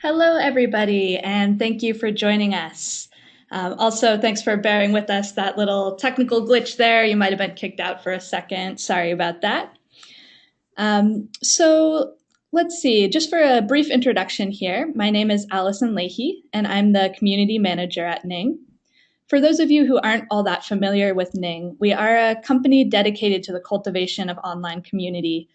Hello, everybody, and thank you for joining us. Also, thanks for bearing with us that little technical glitch there. You might have been kicked out for a second. Sorry about that. So, let's see, just for a brief introduction here, my name is Allison Leahy, and I'm the community manager at Ning. For those of you who aren't all that familiar with Ning, we are a company dedicated to the cultivation of online community.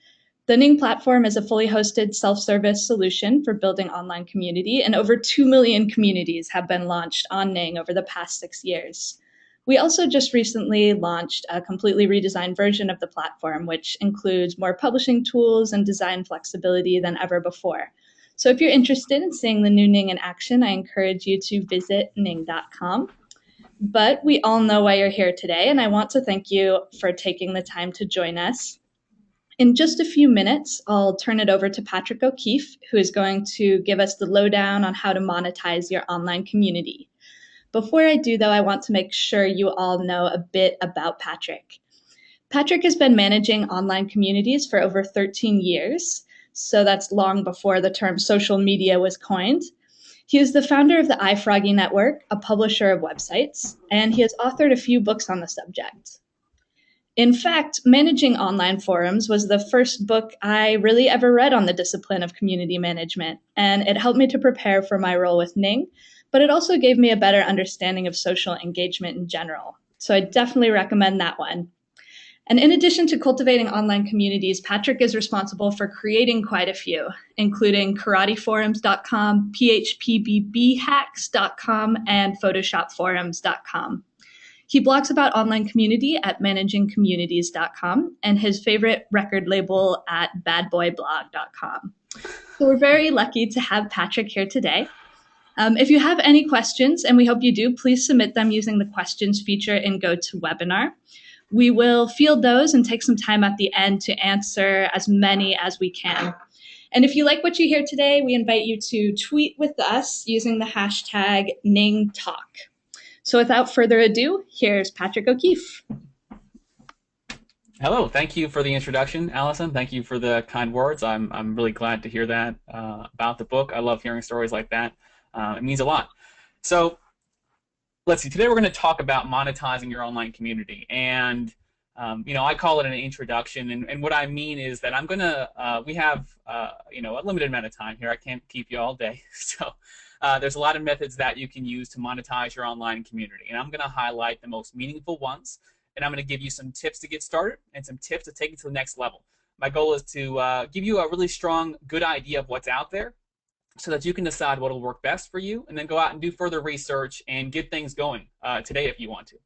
The Ning platform is a fully hosted self-service solution for building online community, and over 2 million communities have been launched on Ning over the past 6 years. We also just recently launched a completely redesigned version of the platform, which includes more publishing tools and design flexibility than ever before. So if you're interested in seeing the new Ning in action, I encourage you to visit ning.com. But we all know why you're here today, and I want to thank you for taking the time to join us. In just a few minutes, I'll turn it over to Patrick O'Keefe, who is going to give us the lowdown on how to monetize your online community. Before I do, though, I want to make sure you all know a bit about Patrick. Patrick has been managing online communities for over 13 years, so that's long before the term social media was coined. He is the founder of the iFroggy Network, a publisher of websites, and he has authored a few books on the subject. In fact, Managing Online Forums was the first book I really ever read on the discipline of community management, and it helped me to prepare for my role with Ning, but it also gave me a better understanding of social engagement in general. So I definitely recommend that one. And in addition to cultivating online communities, Patrick is responsible for creating quite a few, including karateforums.com, phpbbhacks.com, and photoshopforums.com. He blogs about online community at managingcommunities.com and his favorite record label at badboyblog.com. So we're very lucky to have Patrick here today. If you have any questions, and we hope you do, please submit them using the questions feature in GoToWebinar. We will field those and take some time at the end to answer as many as we can. And if you like what you hear today, we invite you to tweet with us using the hashtag NingTalk. So without further ado, here's Patrick O'Keefe. Hello, thank you for the introduction, Allison. Thank you for the kind words. I'm really glad to hear that about the book. I love hearing stories like that. It means a lot. So let's see. Today we're going to talk about monetizing your online community, and I call it an introduction. And what I mean is that I'm going to we have a limited amount of time here. I can't keep you all day, so. There's a lot of methods that you can use to monetize your online community, and I'm going to highlight the most meaningful ones, and I'm going to give you some tips to get started and some tips to take it to the next level. My goal is to give you a really strong, good idea of what's out there so that you can decide what will work best for you, and then go out and do further research and get things going today if you want to.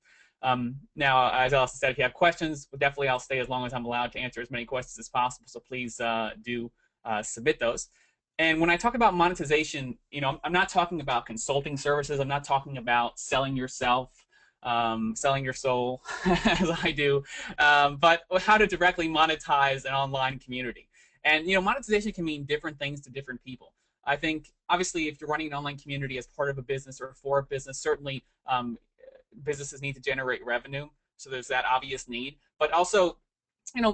Now, as Allison said, if you have questions, definitely I'll stay as long as I'm allowed to answer as many questions as possible, so please do submit those. And when I talk about monetization, I'm not talking about consulting services. I'm not talking about selling yourself, selling your soul, as I do, but how to directly monetize an online community. And monetization can mean different things to different people. I think, obviously, if you're running an online community as part of a business or for a business, certainly businesses need to generate revenue. So there's that obvious need. But also,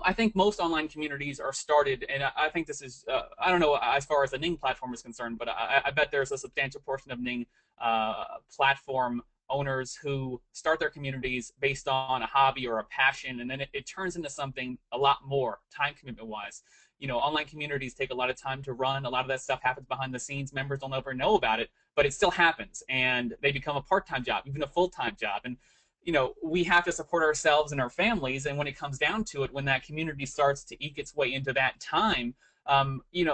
I think most online communities are started, and I think this is, I don't know as far as the Ning platform is concerned, but I bet there's a substantial portion of Ning platform owners who start their communities based on a hobby or a passion, and then it turns into something a lot more time commitment wise. Online communities take a lot of time to run. A lot of that stuff happens behind the scenes. Members don't ever know about it, but it still happens, and they become a part-time job, even a full-time job. And we have to support ourselves and our families, and when it comes down to it, when that community starts to eke its way into that time,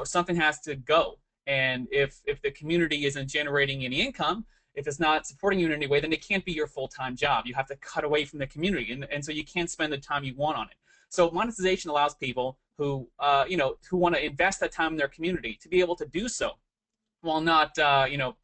something has to go. And if the community isn't generating any income, if it's not supporting you in any way, then it can't be your full-time job. You have to cut away from the community, and so you can't spend the time you want on it. So monetization allows people who want to invest that time in their community to be able to do so while not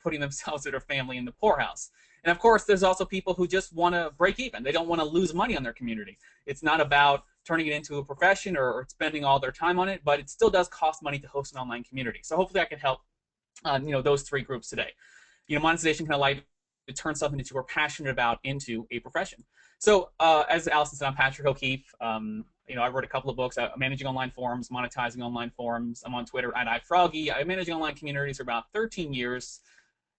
putting themselves or their family in the poorhouse. And of course, there's also people who just want to break even. They don't want to lose money on their community. It's not about turning it into a profession or spending all their time on it, but it still does cost money to host an online community. So hopefully I can help those three groups today. Monetization can allow you to turn something that you are passionate about into a profession. So as Allison said, I'm Patrick O'Keefe. I wrote a couple of books, managing online forums, monetizing online forums. I'm on Twitter at iFroggy. I'm managing online communities for about 13 years,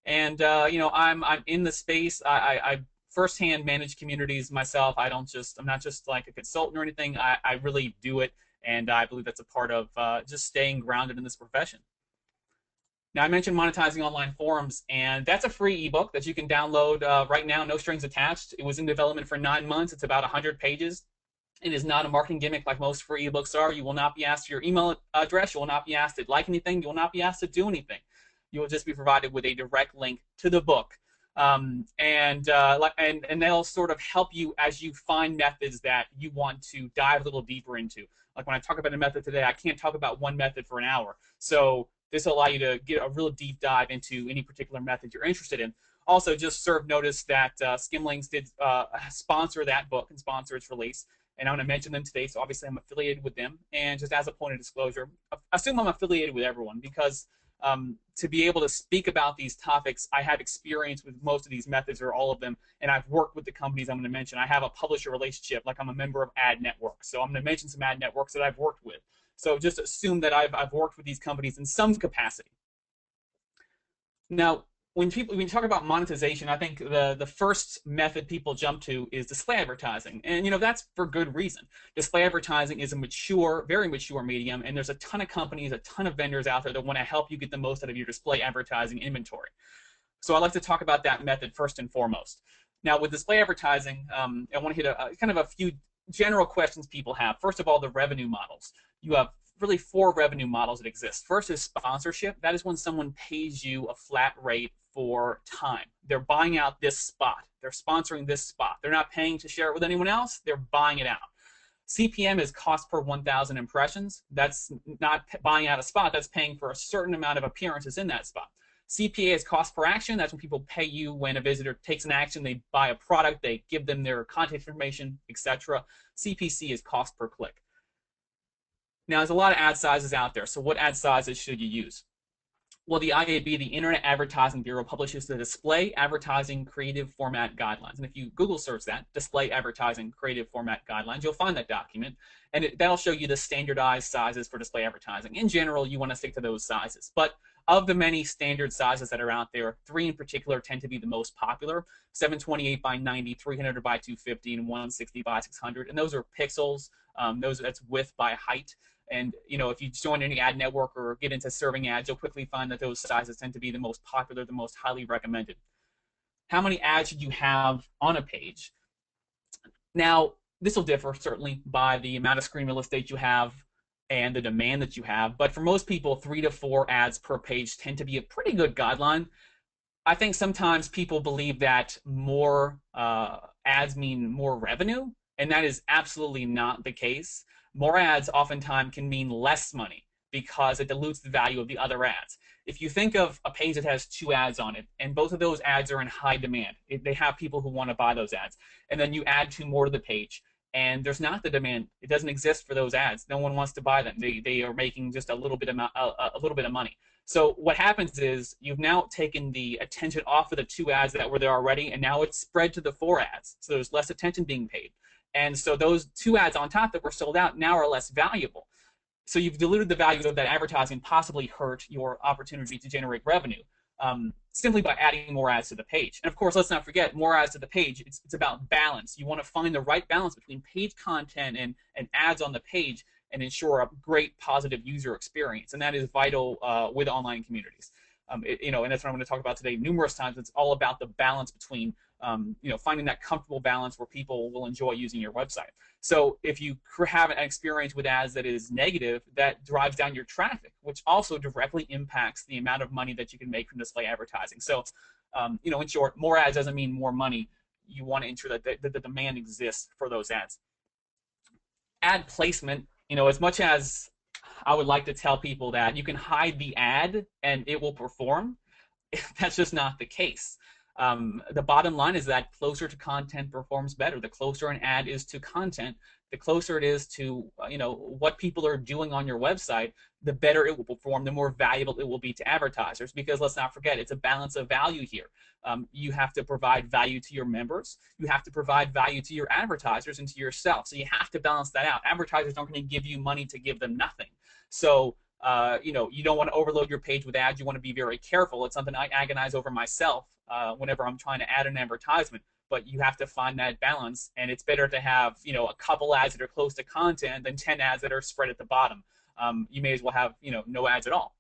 and I'm in the space. I firsthand manage communities myself. I'm not just like a consultant or anything. I really do it, and I believe that's a part of just staying grounded in this profession. Now, I mentioned monetizing online forums, and that's a free ebook that you can download right now, no strings attached. It was in development for 9 months. It's about 100 pages. It is not a marketing gimmick like most free ebooks are. You will not be asked for your email address. You will not be asked to like anything. You will not be asked to do anything. You will just be provided with a direct link to the book. And they'll sort of help you as you find methods that you want to dive a little deeper into. Like when I talk about a method today, I can't talk about one method for an hour. So this will allow you to get a real deep dive into any particular method you're interested in. Also, just serve notice that Skimlinks did sponsor that book and sponsor its release. And I'm going to mention them today, so obviously I'm affiliated with them. And just as a point of disclosure, assume I'm affiliated with everyone because to be able to speak about these topics, I have experience with most of these methods or all of them, and I've worked with the companies I'm going to mention. I have a publisher relationship, like I'm a member of ad networks. So I'm going to mention some ad networks that I've worked with. So just assume that I've worked with these companies in some capacity. Now, when you talk about monetization, I think the first method people jump to is display advertising, and that's for good reason. Display advertising is a mature, very mature medium, and there's a ton of companies, a ton of vendors out there that want to help you get the most out of your display advertising inventory. So I like to talk about that method first and foremost. Now, with display advertising, I want to hit kind of a few general questions people have. First of all, the revenue models. You have really 4 revenue models that exist. First is sponsorship. That is when someone pays you a flat rate for time. They're buying out this spot. They're sponsoring this spot. They're not paying to share it with anyone else. They're buying it out. CPM is cost per 1,000 impressions. That's not buying out a spot. That's paying for a certain amount of appearances in that spot. CPA is cost per action. That's when people pay you when a visitor takes an action. They buy a product. They give them their contact information, etc. CPC is cost per click. Now, there's a lot of ad sizes out there. So what ad sizes should you use? Well, the IAB, the Internet Advertising Bureau, publishes the Display Advertising Creative Format Guidelines. And if you Google search that, Display Advertising Creative Format Guidelines, you'll find that document. And that'll show you the standardized sizes for display advertising. In general, you want to stick to those sizes. But of the many standard sizes that are out there, 3 in particular tend to be the most popular: 728 by 90, 300 by 250, and 160 by 600. And those are pixels. That's width by height. And if you join any ad network or get into serving ads, you'll quickly find that those sizes tend to be the most popular, the most highly recommended. How many ads should you have on a page? Now, this will differ certainly by the amount of screen real estate you have and the demand that you have. But for most people, 3 to 4 ads per page tend to be a pretty good guideline. I think sometimes people believe that more ads mean more revenue, and that is absolutely not the case. More ads oftentimes can mean less money because it dilutes the value of the other ads. If you think of a page that has 2 ads on it, and both of those ads are in high demand, they have people who want to buy those ads, and then you add 2 more to the page, and there's not the demand. It doesn't exist for those ads. No one wants to buy them. They are making just a little bit of money. So what happens is you've now taken the attention off of the 2 ads that were there already, and now it's spread to the 4 ads. So there's less attention being paid. And so those 2 ads on top that were sold out now are less valuable. So you've diluted the value of that advertising, possibly hurt your opportunity to generate revenue simply by adding more ads to the page. And of course, let's not forget, more ads to the page, it's about balance. You want to find the right balance between page content and ads on the page and ensure a great positive user experience. And that is vital with online communities. And that's what I'm going to talk about today numerous times. It's all about the balance between finding that comfortable balance where people will enjoy using your website. So if you have an experience with ads that is negative, that drives down your traffic, which also directly impacts the amount of money that you can make from display advertising. So, in short, more ads doesn't mean more money. You want to ensure that the demand exists for those ads. Ad placement, as much as I would like to tell people that you can hide the ad and it will perform, that's just not the case. The bottom line is that closer to content performs better. The closer an ad is to content, the closer it is to what people are doing on your website, the better it will perform, the more valuable it will be to advertisers. Because let's not forget, it's a balance of value here. You have to provide value to your members. You have to provide value to your advertisers and to yourself. So you have to balance that out. Advertisers aren't going to give you money to give them nothing. So you don't want to overload your page with ads. You want to be very careful. It's something I agonize over myself whenever I'm trying to add an advertisement. But you have to find that balance, and it's better to have a couple ads that are close to content than 10 ads that are spread at the bottom. You may as well have no ads at all.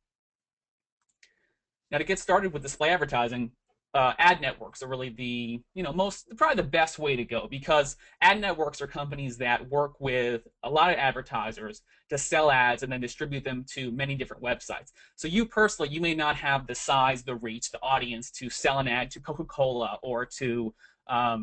Now, to get started with display advertising, ad networks are really probably the best way to go, because ad networks are companies that work with a lot of advertisers to sell ads and then distribute them to many different websites. So you personally, you may not have the size, the reach, the audience to sell an ad to Coca-Cola or to a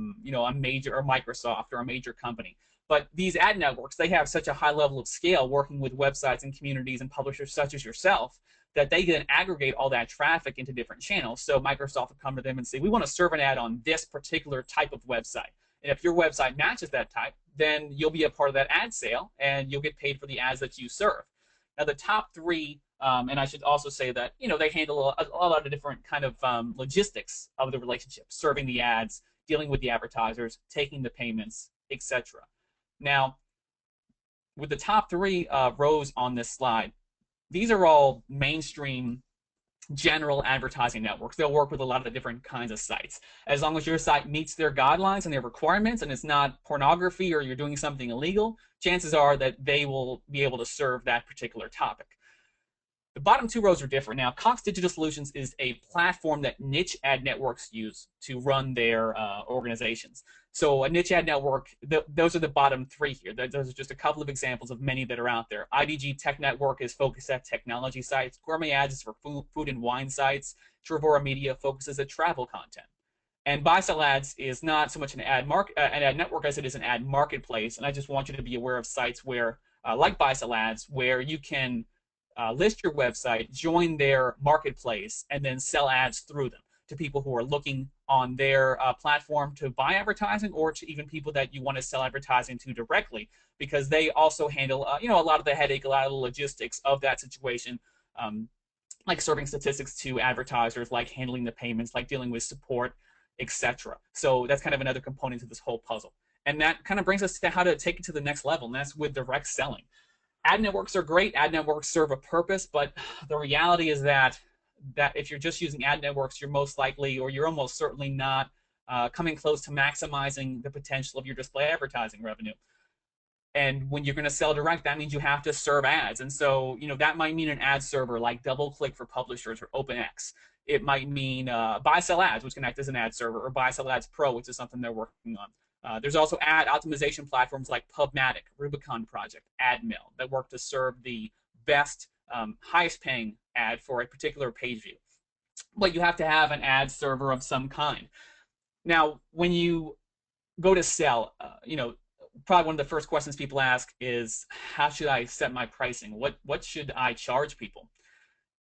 major, or Microsoft, or a major company. But these ad networks, they have such a high level of scale working with websites and communities and publishers such as yourself, that they can aggregate all that traffic into different channels. So Microsoft will come to them and say, we want to serve an ad on this particular type of website. And if your website matches that type, then you'll be a part of that ad sale, and you'll get paid for the ads that you serve. Now, the top three, and I should also say that they handle a lot of different kind of logistics of the relationship, serving the ads, dealing with the advertisers, taking the payments, etc. Now, with the top three rows on this slide, these are all mainstream general advertising networks. They'll work with a lot of the different kinds of sites. As long as your site meets their guidelines and their requirements, and it's not pornography or you're doing something illegal, chances are that they will be able to serve that particular topic. The bottom two rows are different. Now, Cox Digital Solutions is a platform that niche ad networks use to run their organizations. So a niche ad network, those are the bottom three here. Those are just a couple of examples of many that are out there. IDG Tech Network is focused at technology sites. Gourmet Ads is for food and wine sites. Trevora Media focuses at travel content. And Buy-Sell Ads is not so much an ad network as it is an ad marketplace. And I just want you to be aware of sites where, like Buy-Sell Ads, where you can list your website, join their marketplace, and then sell ads through them to people who are looking on their platform to buy advertising, or to even people that you want to sell advertising to directly, because they also handle a lot of the headache, a lot of the logistics of that situation, like serving statistics to advertisers, like handling the payments, like dealing with support, etc. So that's kind of another component to this whole puzzle. And that kind of brings us to how to take it to the next level, and that's with direct selling. Ad networks are great. Ad networks serve a purpose, but the reality is that if you're just using ad networks, you're most likely, or you're almost certainly not coming close to maximizing the potential of your display advertising revenue. And when you're going to sell direct, that means you have to serve ads. And so, that might mean an ad server like DoubleClick for publishers, or OpenX. It might mean Buy-Sell Ads, which can act as an ad server, or Buy-Sell Ads Pro, which is something they're working on. There's also ad optimization platforms like Pubmatic, Rubicon Project, AdMill, that work to serve the best, highest paying ad for a particular page view. But you have to have an ad server of some kind. Now, when you go to sell, probably one of the first questions people ask is, how should I set my pricing? What should I charge people?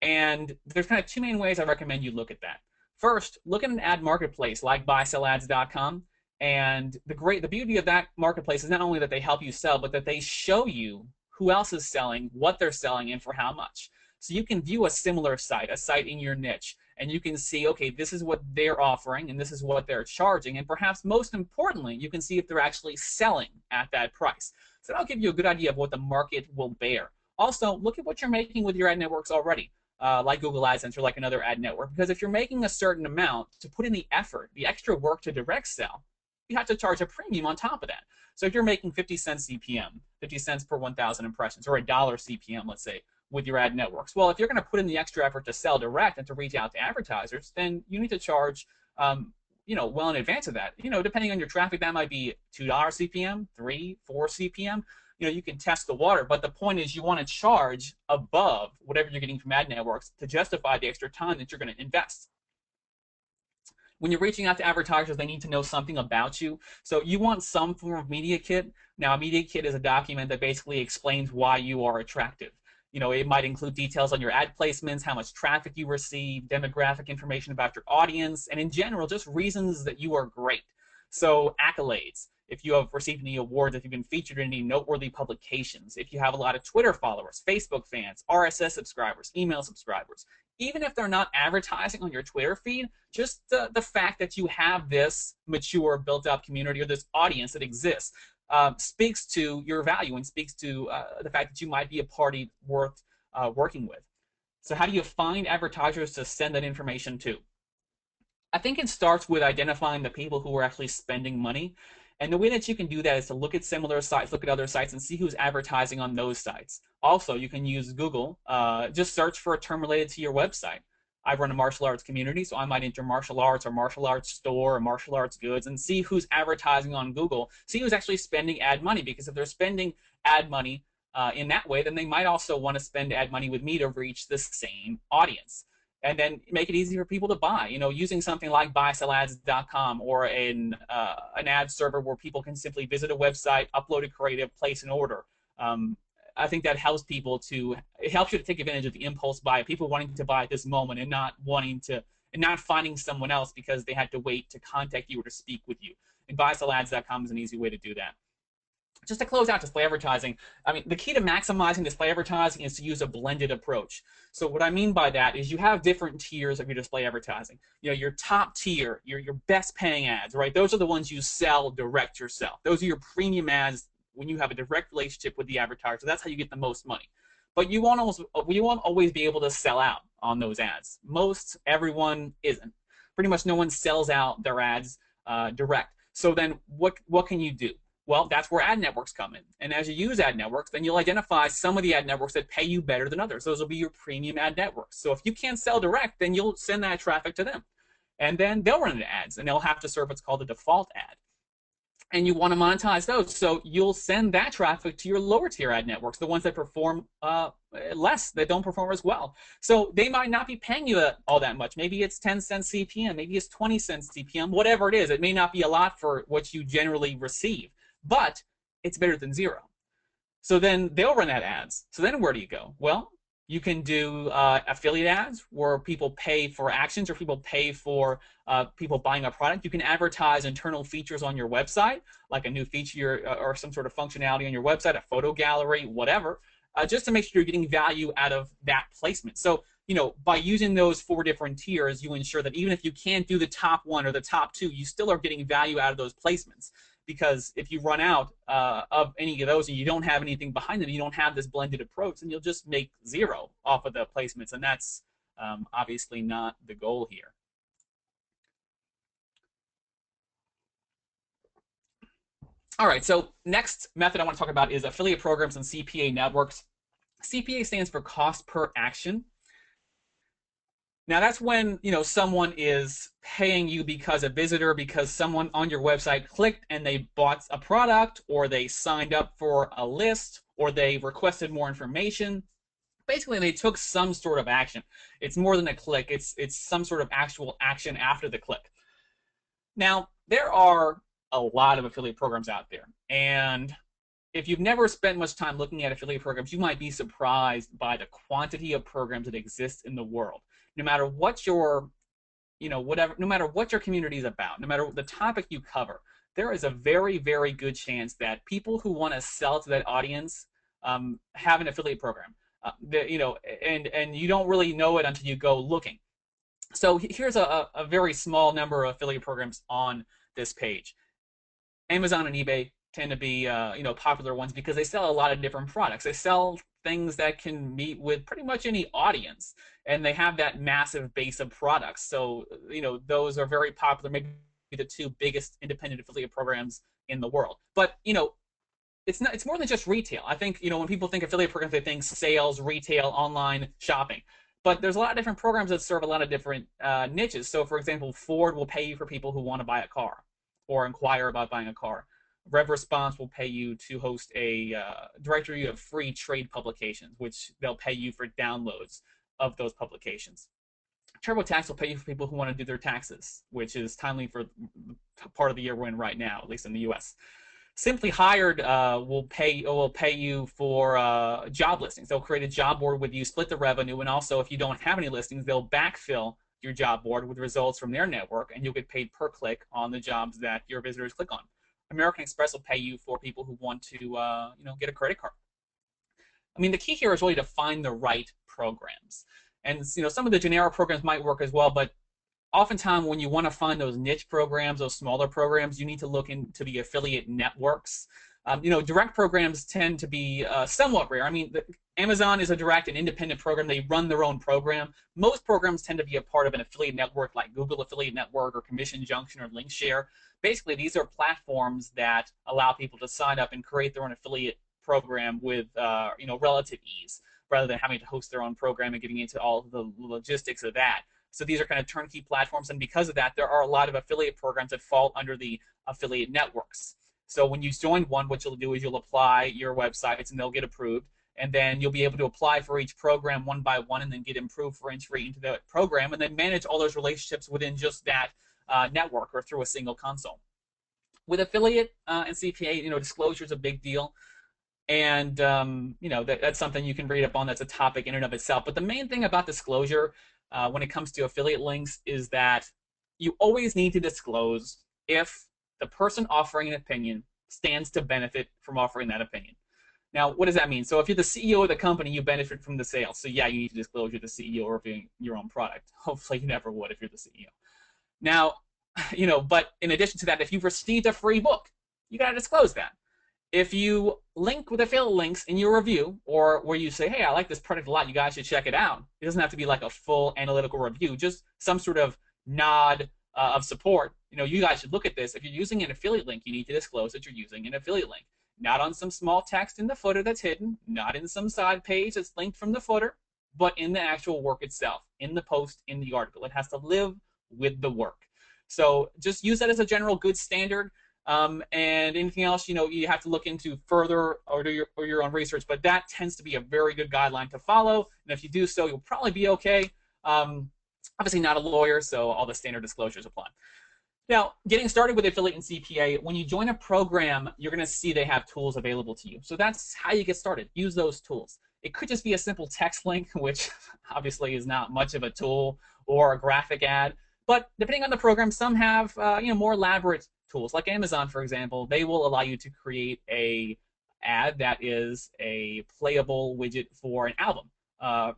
And there's kind of two main ways I recommend you look at that. First, look at an ad marketplace like BuySellAds.com. And the beauty of that marketplace is not only that they help you sell, but that they show you who else is selling, what they're selling, and for how much. So you can view a similar site, a site in your niche, and you can see, okay, this is what they're offering, and this is what they're charging, and perhaps most importantly, you can see if they're actually selling at that price. So that'll give you a good idea of what the market will bear. Also, look at what you're making with your ad networks already. Like Google AdSense or like another ad network, because if you're making a certain amount to put in the effort, the extra work to direct sell, you have to charge a premium on top of that. So if you're making 50 cents CPM, 50 cents per 1,000 impressions, or $1 CPM, let's say, with your ad networks, well, if you're going to put in the extra effort to sell direct and to reach out to advertisers, then you need to charge, well in advance of that. Depending on your traffic, that might be $2 CPM, 3, 4 CPM. You can test the water, but the point is you want to charge above whatever you're getting from ad networks to justify the extra time that you're going to invest. When you're reaching out to advertisers, they need to know something about you. So you want some form of media kit. Now, a media kit is a document that basically explains why you are attractive. It might include details on your ad placements, how much traffic you receive, demographic information about your audience, and in general, just reasons that you are great. So accolades, if you have received any awards, if you've been featured in any noteworthy publications, if you have a lot of Twitter followers, Facebook fans, RSS subscribers, email subscribers, even if they're not advertising on your Twitter feed, just the fact that you have this mature, built-up community or this audience that exists speaks to your value and speaks to the fact that you might be a party worth working with. So how do you find advertisers to send that information to? I think it starts with identifying the people who are actually spending money. And the way that you can do that is to look at similar sites, look at other sites, and see who's advertising on those sites. Also, you can use Google. Just search for a term related to your website. I run a martial arts community, so I might enter martial arts or martial arts store or martial arts goods and see who's advertising on Google, see who's actually spending ad money, because if they're spending ad money in that way, then they might also want to spend ad money with me to reach the same audience. And then make it easy for people to buy, using something like buyselads.com or an ad server where people can simply visit a website, upload a creative, place an order. I think that helps people it helps you to take advantage of the impulse buy, people wanting to buy at this moment and not finding someone else because they had to wait to contact you or to speak with you. And buyselads.com is an easy way to do that. Just to close out display advertising, the key to maximizing display advertising is to use a blended approach. So what I mean by that is you have different tiers of your display advertising. Your top tier, your best paying ads, right? Those are the ones you sell direct yourself. Those are your premium ads when you have a direct relationship with the advertiser. That's how you get the most money. But you won't always be able to sell out on those ads. Everyone isn't. Pretty much no one sells out their ads direct. So then what can you do? Well, that's where ad networks come in. And as you use ad networks, then you'll identify some of the ad networks that pay you better than others. Those will be your premium ad networks. So if you can't sell direct, then you'll send that traffic to them. And then they'll run the ads, and they'll have to serve what's called a default ad. And you want to monetize those. So you'll send that traffic to your lower tier ad networks, the ones that perform less, that don't perform as well. So they might not be paying you all that much. Maybe it's 10 cents CPM, maybe it's 20 cents CPM, whatever it is. It may not be a lot for what you generally receive, but it's better than zero. So then they'll run that ads. So then where do you go? Well, you can do affiliate ads where people pay for actions or people pay for people buying a product. You can advertise internal features on your website, like a new feature or some sort of functionality on your website, a photo gallery, whatever, just to make sure you're getting value out of that placement. So, by using those 4 different tiers, you ensure that even if you can't do the top 1 or the top 2, you still are getting value out of those placements. Because if you run out of any of those and you don't have anything behind them, you don't have this blended approach, and you'll just make zero off of the placements, and that's obviously not the goal here. All right, so next method I want to talk about is affiliate programs and CPA networks. CPA stands for cost per action. Now that's when someone is paying you because someone on your website clicked and they bought a product, or they signed up for a list, or they requested more information. Basically, they took some sort of action. It's more than a click. It's some sort of actual action after the click. Now there are a lot of affiliate programs out there, and if you've never spent much time looking at affiliate programs, you might be surprised by the quantity of programs that exist in the world. No matter what your, no matter what your community is about, no matter the topic you cover, there is a very, very good chance that people who want to sell to that audience have an affiliate program. And you don't really know it until you go looking. So here's a very small number of affiliate programs on this page. Amazon and eBay tend to be popular ones because they sell a lot of different products. They sell things that can meet with pretty much any audience, and they have that massive base of products. So those are very popular, maybe the 2 biggest independent affiliate programs in the world. But it's more than just retail. I think when people think affiliate programs, they think sales, retail, online shopping. But there's a lot of different programs that serve a lot of different niches. So for example, Ford will pay you for people who want to buy a car or inquire about buying a car. RevResponse will pay you to host a directory of free trade publications, which they'll pay you for downloads of those publications. TurboTax will pay you for people who want to do their taxes, which is timely for part of the year we're in right now, at least in the US. Simply Hired will pay you for job listings. They'll create a job board with you, split the revenue, and also if you don't have any listings, they'll backfill your job board with results from their network, and you'll get paid per click on the jobs that your visitors click on. American Express will pay you for people who want to get a credit card. I mean, the key here is really to find the right programs. And some of the generic programs might work as well, but oftentimes when you want to find those niche programs, those smaller programs, you need to look into the affiliate networks. Direct programs tend to be somewhat rare. I mean, Amazon is a direct and independent program. They run their own program. Most programs tend to be a part of an affiliate network like Google Affiliate Network or Commission Junction or Linkshare. Basically, these are platforms that allow people to sign up and create their own affiliate program with relative ease, rather than having to host their own program and getting into all the logistics of that. So these are kind of turnkey platforms, and because of that, there are a lot of affiliate programs that fall under the affiliate networks. So when you join one, what you'll do is you'll apply your websites, and they'll get approved, and then you'll be able to apply for each program one by one, and then get approved for entry into the program, and then manage all those relationships within just that network or through a single console. With affiliate and CPA, disclosure is a big deal. And that's something you can read up on. That's a topic in and of itself. But the main thing about disclosure when it comes to affiliate links is that you always need to disclose if the person offering an opinion stands to benefit from offering that opinion. Now, what does that mean? So if you're the CEO of the company, you benefit from the sales. So yeah, you need to disclose you're the CEO reviewing your own product. Hopefully you never would if you're the CEO. Now, but in addition to that, if you've received a free book, you got to disclose that. If you link with affiliate links in your review, or where you say, hey, I like this product a lot, you guys should check it out. It doesn't have to be like a full analytical review, just some sort of nod of support. You guys should look at this. If you're using an affiliate link, you need to disclose that you're using an affiliate link. Not on some small text in the footer that's hidden, not in some side page that's linked from the footer, but in the actual work itself, in the post, in the article. It has to live with the work. So just use that as a general good standard. And anything else, you have to look into further or do your own research. But that tends to be a very good guideline to follow. And if you do so, you'll probably be okay. Obviously not a lawyer, so all the standard disclosures apply. Now, getting started with affiliate and CPA, when you join a program, you're going to see they have tools available to you. So that's how you get started. Use those tools. It could just be a simple text link, which obviously is not much of a tool, or a graphic ad. But depending on the program, some have more elaborate tools. Like Amazon, for example, they will allow you to create a ad that is a playable widget for an album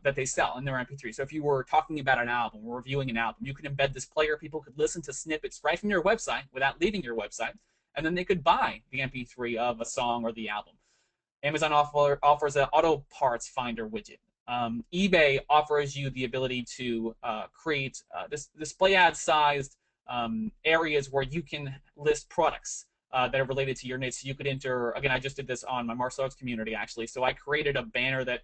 that they sell in their MP3. So if you were talking about an album or reviewing an album, you could embed this player. People could listen to snippets right from your website without leaving your website, and then they could buy the MP3 of a song or the album. Amazon offers an auto parts finder widget. eBay offers you the ability to create this display ad sized areas where you can list products that are related to your niche. So you could enter, again, I just did this on my martial arts community actually. So I created a banner that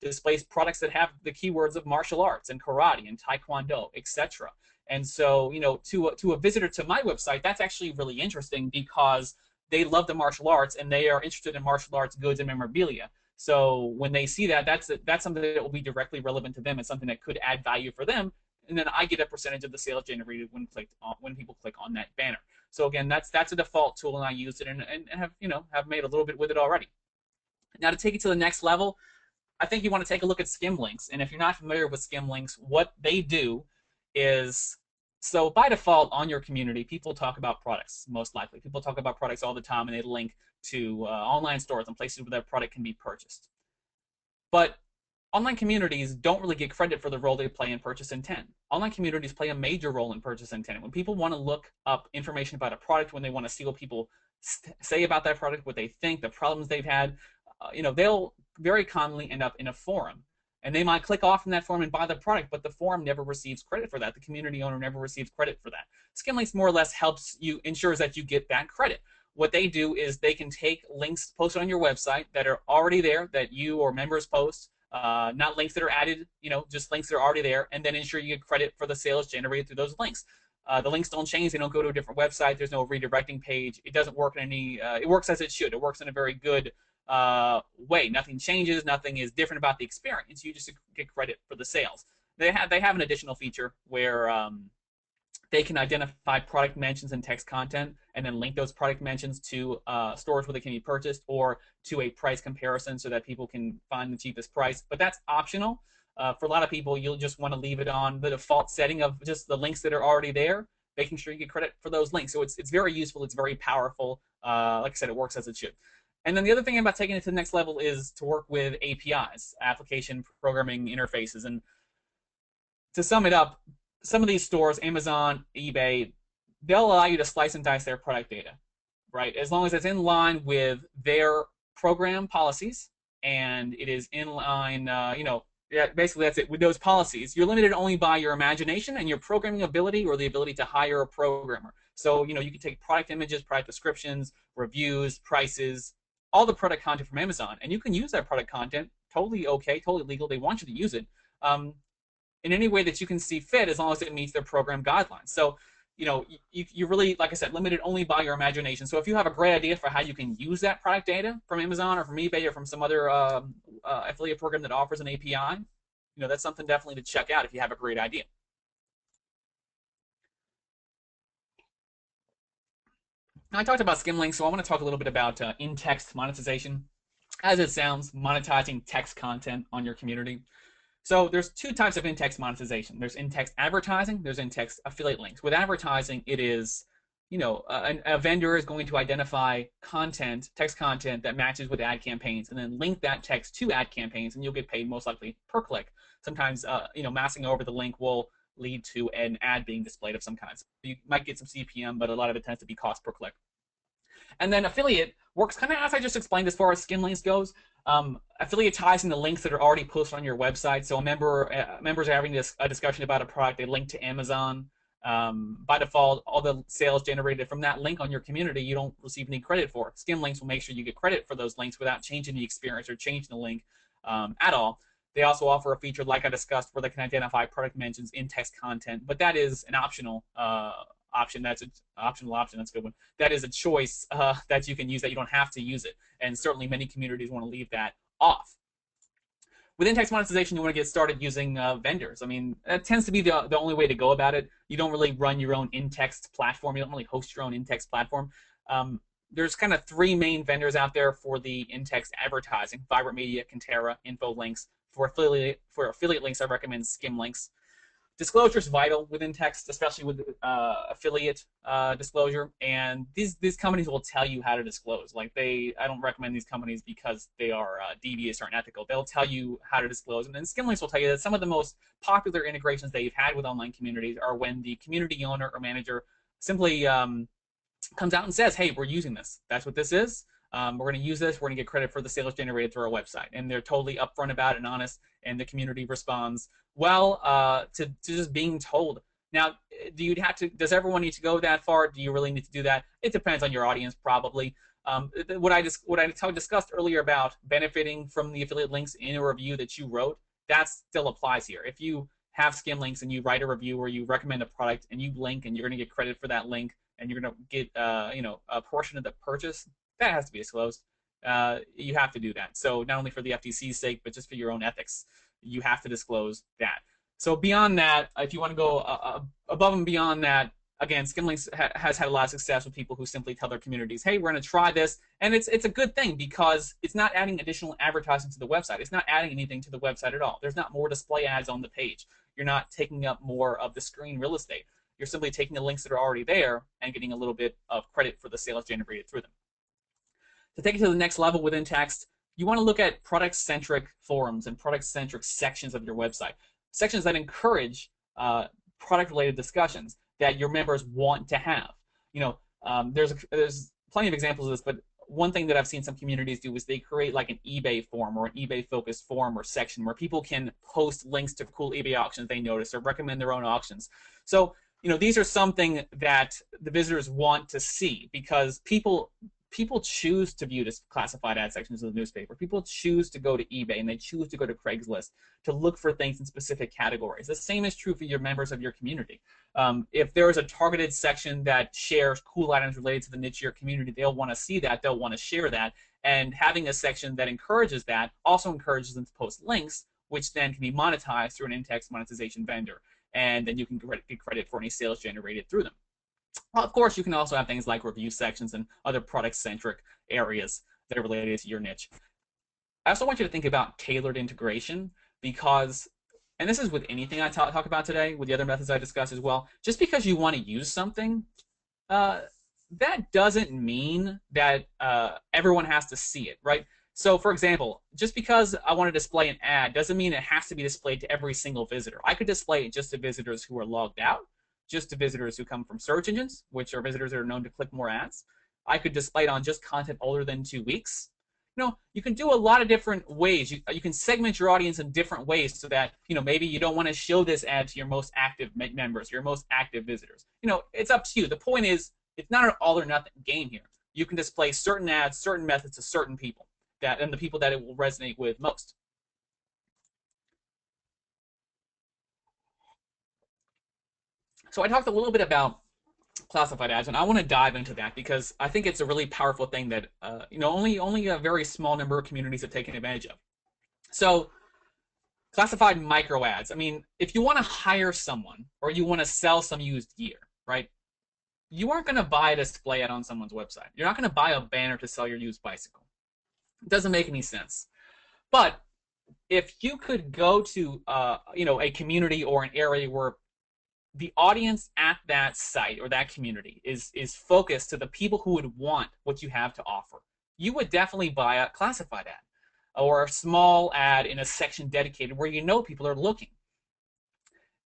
displays products that have the keywords of martial arts and karate and taekwondo, etc. And so, to a visitor to my website, that's actually really interesting because they love the martial arts and they are interested in martial arts goods and memorabilia. So when they see that, that's something that will be directly relevant to them and something that could add value for them. And then I get a percentage of the sales generated when people click on that banner. So again, that's a default tool, and I used it and have made a little bit with it already. Now to take it to the next level, I think you want to take a look at skim links. And if you're not familiar with skim links, what they do is, so by default on your community, people talk about products, most likely. People talk about products all the time, and they link to online stores and places where that product can be purchased. But online communities don't really get credit for the role they play in purchase intent. Online communities play a major role in purchase intent. When people want to look up information about a product, when they want to see what people say about that product, what they think, the problems they've had, they'll very commonly end up in a forum. And they might click off from that forum and buy the product, but the forum never receives credit for that. The community owner never receives credit for that. Skimlinks more or less ensures that you get that credit. What they do is they can take links posted on your website that are already there, that you or members post, not links that are added, just links that are already there, and then ensure you get credit for the sales generated through those links. The links don't change. They don't go to a different website. There's no redirecting page. It doesn't work in any, it works as it should. It works in a very good way. Nothing changes. Nothing is different about the experience. You just get credit for the sales. They have an additional feature where they can identify product mentions and text content and then link those product mentions to stores where they can be purchased or to a price comparison so that people can find the cheapest price. But that's optional. For a lot of people, you'll just want to leave it on the default setting of just the links that are already there, making sure you get credit for those links. So it's very useful. It's very powerful. Like I said, it works as it should. And then the other thing about taking it to the next level is to work with APIs, application programming interfaces. And to sum it up, some of these stores, Amazon, eBay, they'll allow you to slice and dice their product data, right? As long as it's in line with their program policies and it is in line, yeah, basically that's it. With those policies, you're limited only by your imagination and your programming ability or the ability to hire a programmer. So, you can take product images, product descriptions, reviews, prices, all the product content from Amazon, and you can use that product content totally okay, totally legal. They want you to use it in any way that you can see fit as long as it meets their program guidelines. So, you're really, like I said, limited only by your imagination. So if you have a great idea for how you can use that product data from Amazon or from eBay or from some other affiliate program that offers an API, that's something definitely to check out if you have a great idea. Now, I talked about skim links, so I want to talk a little bit about in-text monetization. As it sounds, monetizing text content on your community. So there's two types of in-text monetization. There's in-text advertising, there's in-text affiliate links. With advertising, it is, a vendor is going to identify content, text content that matches with ad campaigns and then link that text to ad campaigns, and you'll get paid most likely per click. Sometimes, mousing over the link will lead to an ad being displayed of some kind. So you might get some CPM, but a lot of it tends to be cost per click. And then affiliate works kind of as I just explained as far as skim links goes. Affiliatizing the links that are already posted on your website. So members are having a discussion about a product, they link to Amazon. By default, all the sales generated from that link on your community, you don't receive any credit for. Skim links will make sure you get credit for those links without changing the experience or changing the link at all. They also offer a feature, like I discussed, where they can identify product mentions in text content, but that is an optional option. That's an optional option. That's a good one. That is a choice that you can use, that you don't have to use it. And certainly many communities want to leave that off. With in-text monetization, you want to get started using vendors. I mean, that tends to be the only way to go about it. You don't really run your own in-text platform. You don't really host your own in-text platform. There's kind of three main vendors out there for the in-text advertising: Vibrant Media, Kintera, InfoLinks. For affiliate links, I recommend Skim Links. Disclosure is vital within text, especially with affiliate disclosure. And these companies will tell you how to disclose. I don't recommend these companies because they are devious or unethical. They'll tell you how to disclose. And then Skimlinks will tell you that some of the most popular integrations they've had with online communities are when the community owner or manager simply comes out and says, "Hey, we're using this. That's what this is. We're going to use this. We're going to get credit for the sales generated through our website." And they're totally upfront about it and honest, and the community responds well to just being told. Now, does everyone need to go that far? Do you really need to do that? It depends on your audience, probably. What I discussed earlier about benefiting from the affiliate links in a review that you wrote, that still applies here. If you have skim links and you write a review where you recommend a product and you link and you're going to get credit for that link and you're going to get a portion of the purchase, that has to be disclosed. You have to do that. So not only for the FTC's sake, but just for your own ethics, you have to disclose that. So beyond that, if you want to go above and beyond that, again, Skimlinks has had a lot of success with people who simply tell their communities, "Hey, we're going to try this," and it's a good thing because it's not adding additional advertising to the website. It's not adding anything to the website at all. There's not more display ads on the page. You're not taking up more of the screen real estate. You're simply taking the links that are already there and getting a little bit of credit for the sales generated through them. To take it to the next level within text, you want to look at product-centric forums and product-centric sections of your website. Sections that encourage product-related discussions that your members want to have. There's plenty of examples of this, but one thing that I've seen some communities do is they create like an eBay forum or an eBay-focused forum or section where people can post links to cool eBay auctions they notice or recommend their own auctions. So, these are something that the visitors want to see because people choose to view this classified ad sections of the newspaper. People choose to go to eBay and they choose to go to Craigslist to look for things in specific categories. The same is true for your members of your community. If there is a targeted section that shares cool items related to the niche of your community, they'll want to see that. They'll want to share that. And having a section that encourages that also encourages them to post links which then can be monetized through an text monetization vendor, and then you can get credit for any sales generated through them. Well, of course, you can also have things like review sections and other product-centric areas that are related to your niche. I also want you to think about tailored integration because, and this is with anything I talk about today, with the other methods I discuss as well, just because you want to use something, uh, that doesn't mean that everyone has to see it, right? So, for example, just because I want to display an ad doesn't mean it has to be displayed to every single visitor. I could display it just to visitors who are logged out, just to visitors who come from search engines, which are visitors that are known to click more ads. I could display it on just content older than 2 weeks. You can do a lot of different ways. You can segment your audience in different ways so that, maybe you don't want to show this ad to your most active members, your most active visitors. It's up to you. The point is, it's not an all or nothing game here. You can display certain ads, certain methods to certain people, and the people that it will resonate with most. So I talked a little bit about classified ads, and I want to dive into that because I think it's a really powerful thing that only a very small number of communities have taken advantage of. So classified micro ads. I mean, if you want to hire someone or you want to sell some used gear, right? You aren't going to buy a display ad on someone's website. You're not going to buy a banner to sell your used bicycle. It doesn't make any sense. But if you could go to a community or an area where the audience at that site or that community is focused to the people who would want what you have to offer, you would definitely buy a classified ad or a small ad in a section dedicated where people are looking.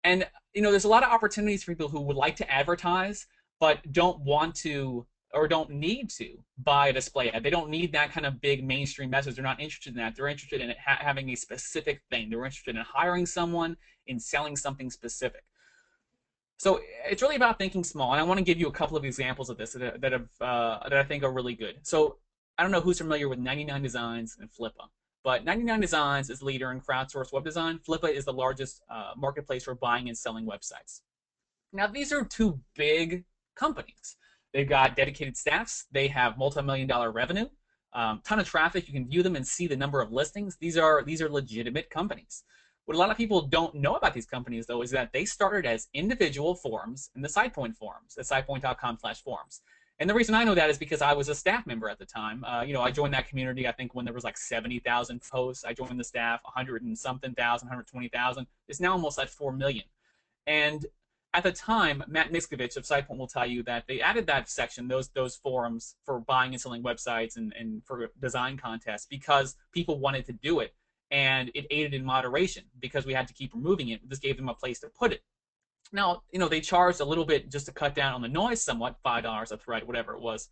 And there's a lot of opportunities for people who would like to advertise but don't want to or don't need to buy a display ad. They don't need that kind of big mainstream message. They're not interested in that. They're interested in having a specific thing. They're interested in hiring someone, in selling something specific. So it's really about thinking small, and I want to give you a couple of examples of this that I think are really good. So I don't know who's familiar with 99 Designs and Flippa, but 99 Designs is leader in crowdsourced web design. Flippa is the largest marketplace for buying and selling websites. Now, these are two big companies. They've got dedicated staffs. They have multi-million-dollar revenue, ton of traffic. You can view them and see the number of listings. These are legitimate companies. What a lot of people don't know about these companies, though, is that they started as individual forums in the SitePoint forums at sitepoint.com/forums. And the reason I know that is because I was a staff member at the time. I joined that community, I think, when there was like 70,000 posts. I joined the staff, 100 and something thousand, 120,000. It's now almost at 4 million. And at the time, Matt Miskovich of SitePoint will tell you that they added that section, those forums for buying and selling websites and for design contests because people wanted to do it. And it aided in moderation because we had to keep removing it. This gave them a place to put it. Now, they charged a little bit just to cut down on the noise somewhat, $5 a thread, whatever it was.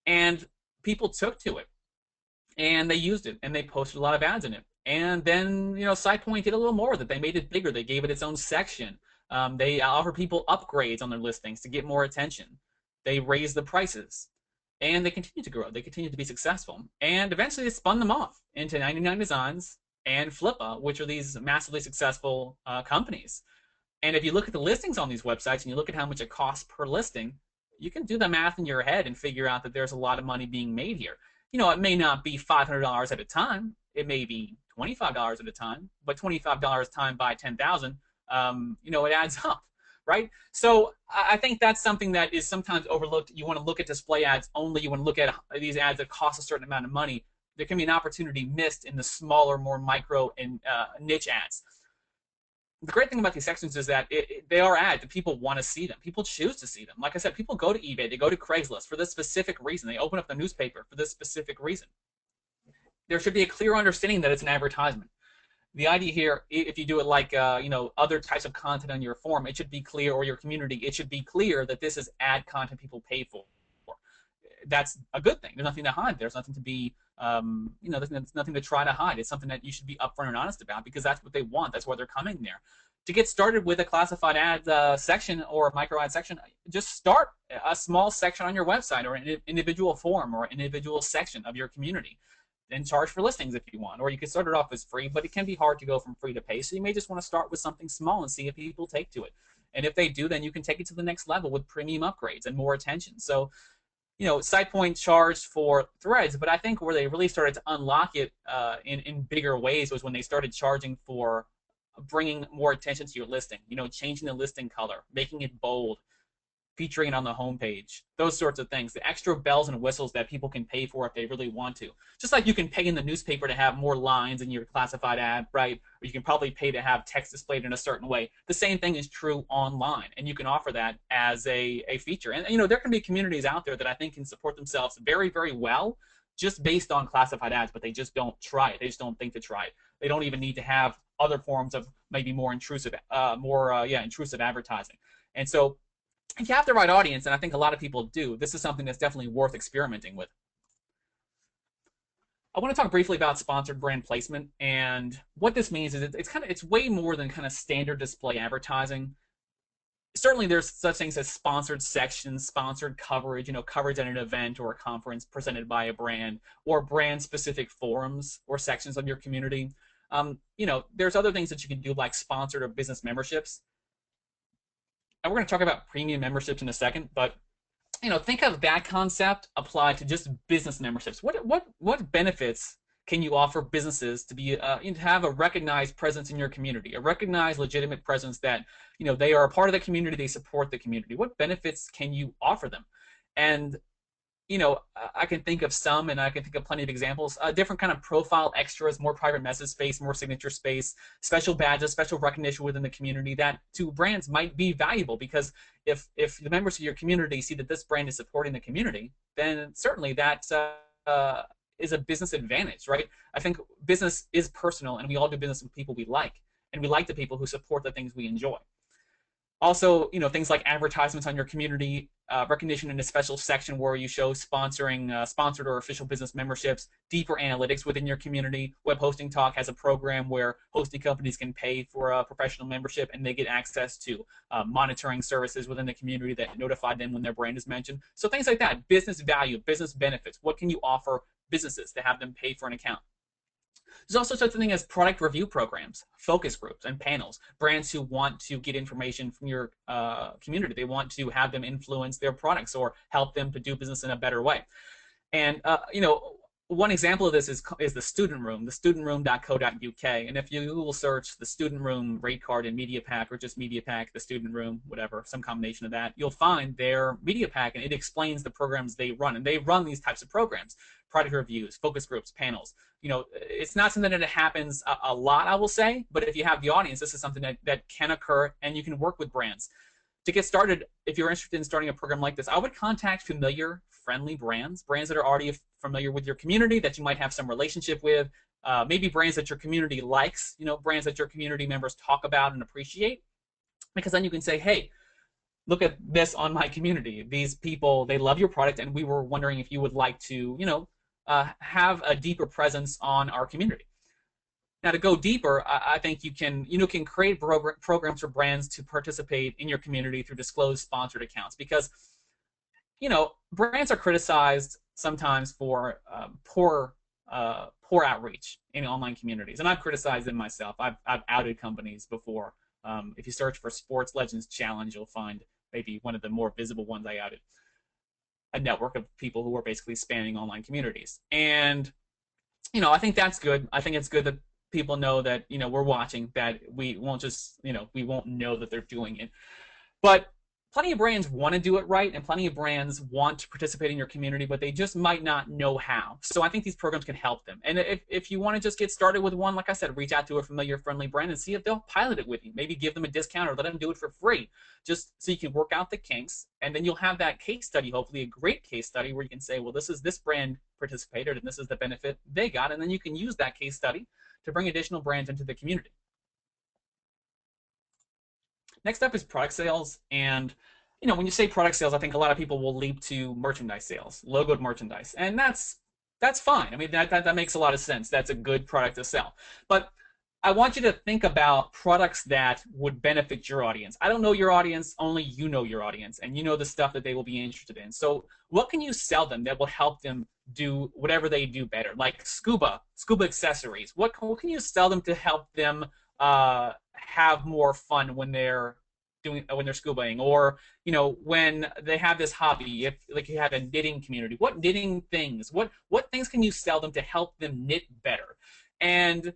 And people took to it. And they used it. And they posted a lot of ads in it. And then, SitePoint did a little more with it. They made it bigger. They gave it its own section. They offered people upgrades on their listings to get more attention. They raised the prices. And they continue to grow. They continue to be successful. And eventually, they spun them off into 99 Designs and Flippa, which are these massively successful companies. And if you look at the listings on these websites and you look at how much it costs per listing, you can do the math in your head and figure out that there's a lot of money being made here. It may not be $500 at a time. It may be $25 at a time, but $25 times by 10,000, it adds up, right? So I think that's something that is sometimes overlooked. You want to look at display ads only. You want to look at these ads that cost a certain amount of money. There can be an opportunity missed in the smaller, more micro and niche ads. The great thing about these sections is that they are ads and people want to see them. People choose to see them. Like I said, people go to eBay, they go to Craigslist for this specific reason. They open up the newspaper for this specific reason. There should be a clear understanding that it's an advertisement. The idea here, if you do it like other types of content on your forum, it should be clear, or your community, it should be clear that this is ad content people pay for. That's a good thing. There's nothing to hide. There's nothing to be, there's nothing to try to hide. It's something that you should be upfront and honest about because that's what they want. That's why they're coming there. To get started with a classified ad section or a micro ad section, just start a small section on your website or an individual forum or an individual section of your community. Then charge for listings if you want, or you can start it off as free, but it can be hard to go from free to pay. So you may just want to start with something small and see if people take to it. And if they do, then you can take it to the next level with premium upgrades and more attention. So SitePoint charged for threads, but I think where they really started to unlock it in bigger ways was when they started charging for bringing more attention to your listing. Changing the listing color, making it bold, featuring it on the homepage, those sorts of things, the extra bells and whistles that people can pay for if they really want to. Just like you can pay in the newspaper to have more lines in your classified ad, right? Or you can probably pay to have text displayed in a certain way. The same thing is true online, and you can offer that as a feature. And there can be communities out there that I think can support themselves very, very well just based on classified ads, but they just don't try it. They just don't think to try it. They don't even need to have other forms of maybe more intrusive, intrusive advertising. And so if you have the right audience, and I think a lot of people do, this is something that's definitely worth experimenting with. I want to talk briefly about sponsored brand placement, and what this means is it's way more than kind of standard display advertising. Certainly there's such things as sponsored sections, sponsored coverage, coverage at an event or a conference presented by a brand, or brand specific forums or sections of your community. There's other things that you can do, like sponsored or business memberships. And we're going to talk about premium memberships in a second, but think of that concept applied to just business memberships. What benefits can you offer businesses to be to have a recognized presence in your community, a recognized legitimate presence that they are a part of the community, they support the community? What benefits can you offer them? And I can think of some, and I can think of plenty of examples. Different kind of profile extras, more private message space, more signature space, special badges, special recognition within the community that to brands might be valuable, because if the members of your community see that this brand is supporting the community, then certainly that is a business advantage, right? I think business is personal, and we all do business with people we like, and we like the people who support the things we enjoy. Also, things like advertisements on your community, recognition in a special section where you show sponsored or official business memberships, deeper analytics within your community. Web Hosting Talk has a program where hosting companies can pay for a professional membership, and they get access to monitoring services within the community that notify them when their brand is mentioned. So things like that, business value, business benefits. What can you offer businesses to have them pay for an account? There's also such a thing as product review programs, focus groups, and panels. Brands who want to get information from your community, they want to have them influence their products or help them to do business in a better way. And one example of this is the Student Room, the studentroom.co.uk. And if you will search the Student Room rate card in Media Pack, or just Media Pack, the Student Room, whatever, some combination of that, you'll find their Media Pack, and it explains the programs they run. And they run these types of programs: product reviews, focus groups, panels. It's not something that happens a lot, I will say, but if you have the audience, this is something that can occur, and you can work with brands. To get started, if you're interested in starting a program like this, I would contact familiar, friendly brands that are already familiar with your community, that you might have some relationship with, maybe brands that your community likes, brands that your community members talk about and appreciate, because then you can say, hey, look at this on my community. These people, they love your product, and we were wondering if you would like to, have a deeper presence on our community. Now, to go deeper, I think you can create programs for brands to participate in your community through disclosed sponsored accounts, because brands are criticized sometimes for poor outreach in online communities, and I've criticized them myself. I've outed companies before. If you search for Sports Legends Challenge, you'll find maybe one of the more visible ones I outed. A network of people who are basically spanning online communities. And I think that's good. I think it's good that people know that we're watching, that we won't just we won't know that they're doing it. But plenty of brands want to do it right, and plenty of brands want to participate in your community, but they just might not know how. So I think these programs can help them. And if you want to just get started with one, like I said, reach out to a familiar, friendly brand and see if they'll pilot it with you. Maybe give them a discount or let them do it for free, just so you can work out the kinks. And then you'll have that case study, hopefully a great case study, where you can say, well, this brand participated, and this is the benefit they got. And then you can use that case study to bring additional brands into the community. Next up is product sales. And when you say product sales, I think a lot of people will leap to merchandise sales, logoed merchandise. And that's fine. I mean, that makes a lot of sense. That's a good product to sell. But I want you to think about products that would benefit your audience. I don't know your audience, only you know your audience, and you know the stuff that they will be interested in. So what can you sell them that will help them do whatever they do better? Like scuba accessories. What can you sell them to help them have more fun when they're doing when they're scubaing, or when they have this hobby, if like you have a knitting community, what knitting things, what things can you sell them to help them knit better? And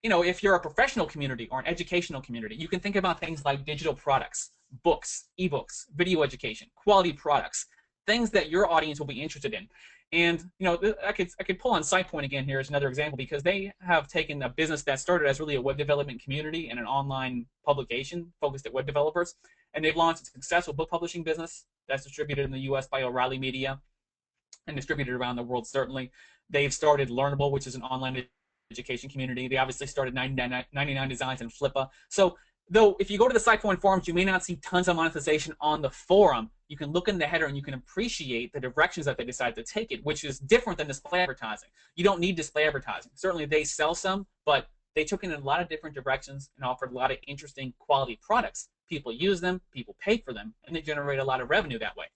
if you're a professional community or an educational community, you can think about things like digital products, books, ebooks, video education, quality products, things that your audience will be interested in. And I could pull on SitePoint again here as another example, because they have taken a business that started as really a web development community and an online publication focused at web developers, and they've launched a successful book publishing business that's distributed in the U.S. by O'Reilly Media and distributed around the world. Certainly, they've started Learnable, which is an online education community. They obviously started 99 Designs and Flippa. So though if you go to the SitePoint forums, you may not see tons of monetization on the forum, you can look in the header and you can appreciate the directions that they decided to take it, which is different than display advertising. You don't need display advertising. Certainly they sell some, but they took it in a lot of different directions and offered a lot of interesting quality products. People use them, people pay for them, and they generate a lot of revenue that way.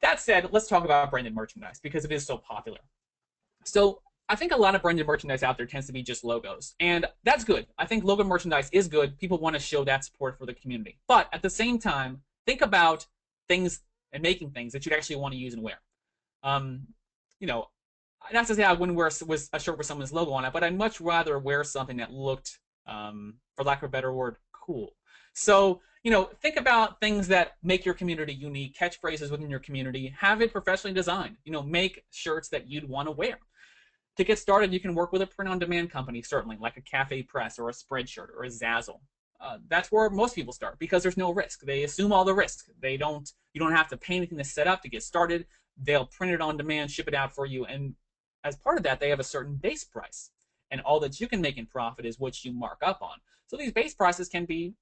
That said, let's talk about branded merchandise, because it is so popular. So I think a lot of branded merchandise out there tends to be just logos, and that's good. I think logo merchandise is good. People want to show that support for the community. But at the same time, think about things and making things that you'd actually want to use and wear. Not to say I wouldn't wear a shirt with someone's logo on it, but I'd much rather wear something that looked, for lack of a better word, cool. So, think about things that make your community unique, catchphrases within your community, have it professionally designed. Make shirts that you'd want to wear. To get started, you can work with a print-on-demand company, certainly, like a Cafe Press or a Spreadshirt or a Zazzle. That's where most people start, because there's no risk. They assume all the risk. You don't have to pay anything to set up to get started. They'll print it on demand, ship it out for you, and as part of that, they have a certain base price. And all that you can make in profit is what you mark up on. So these base prices can be,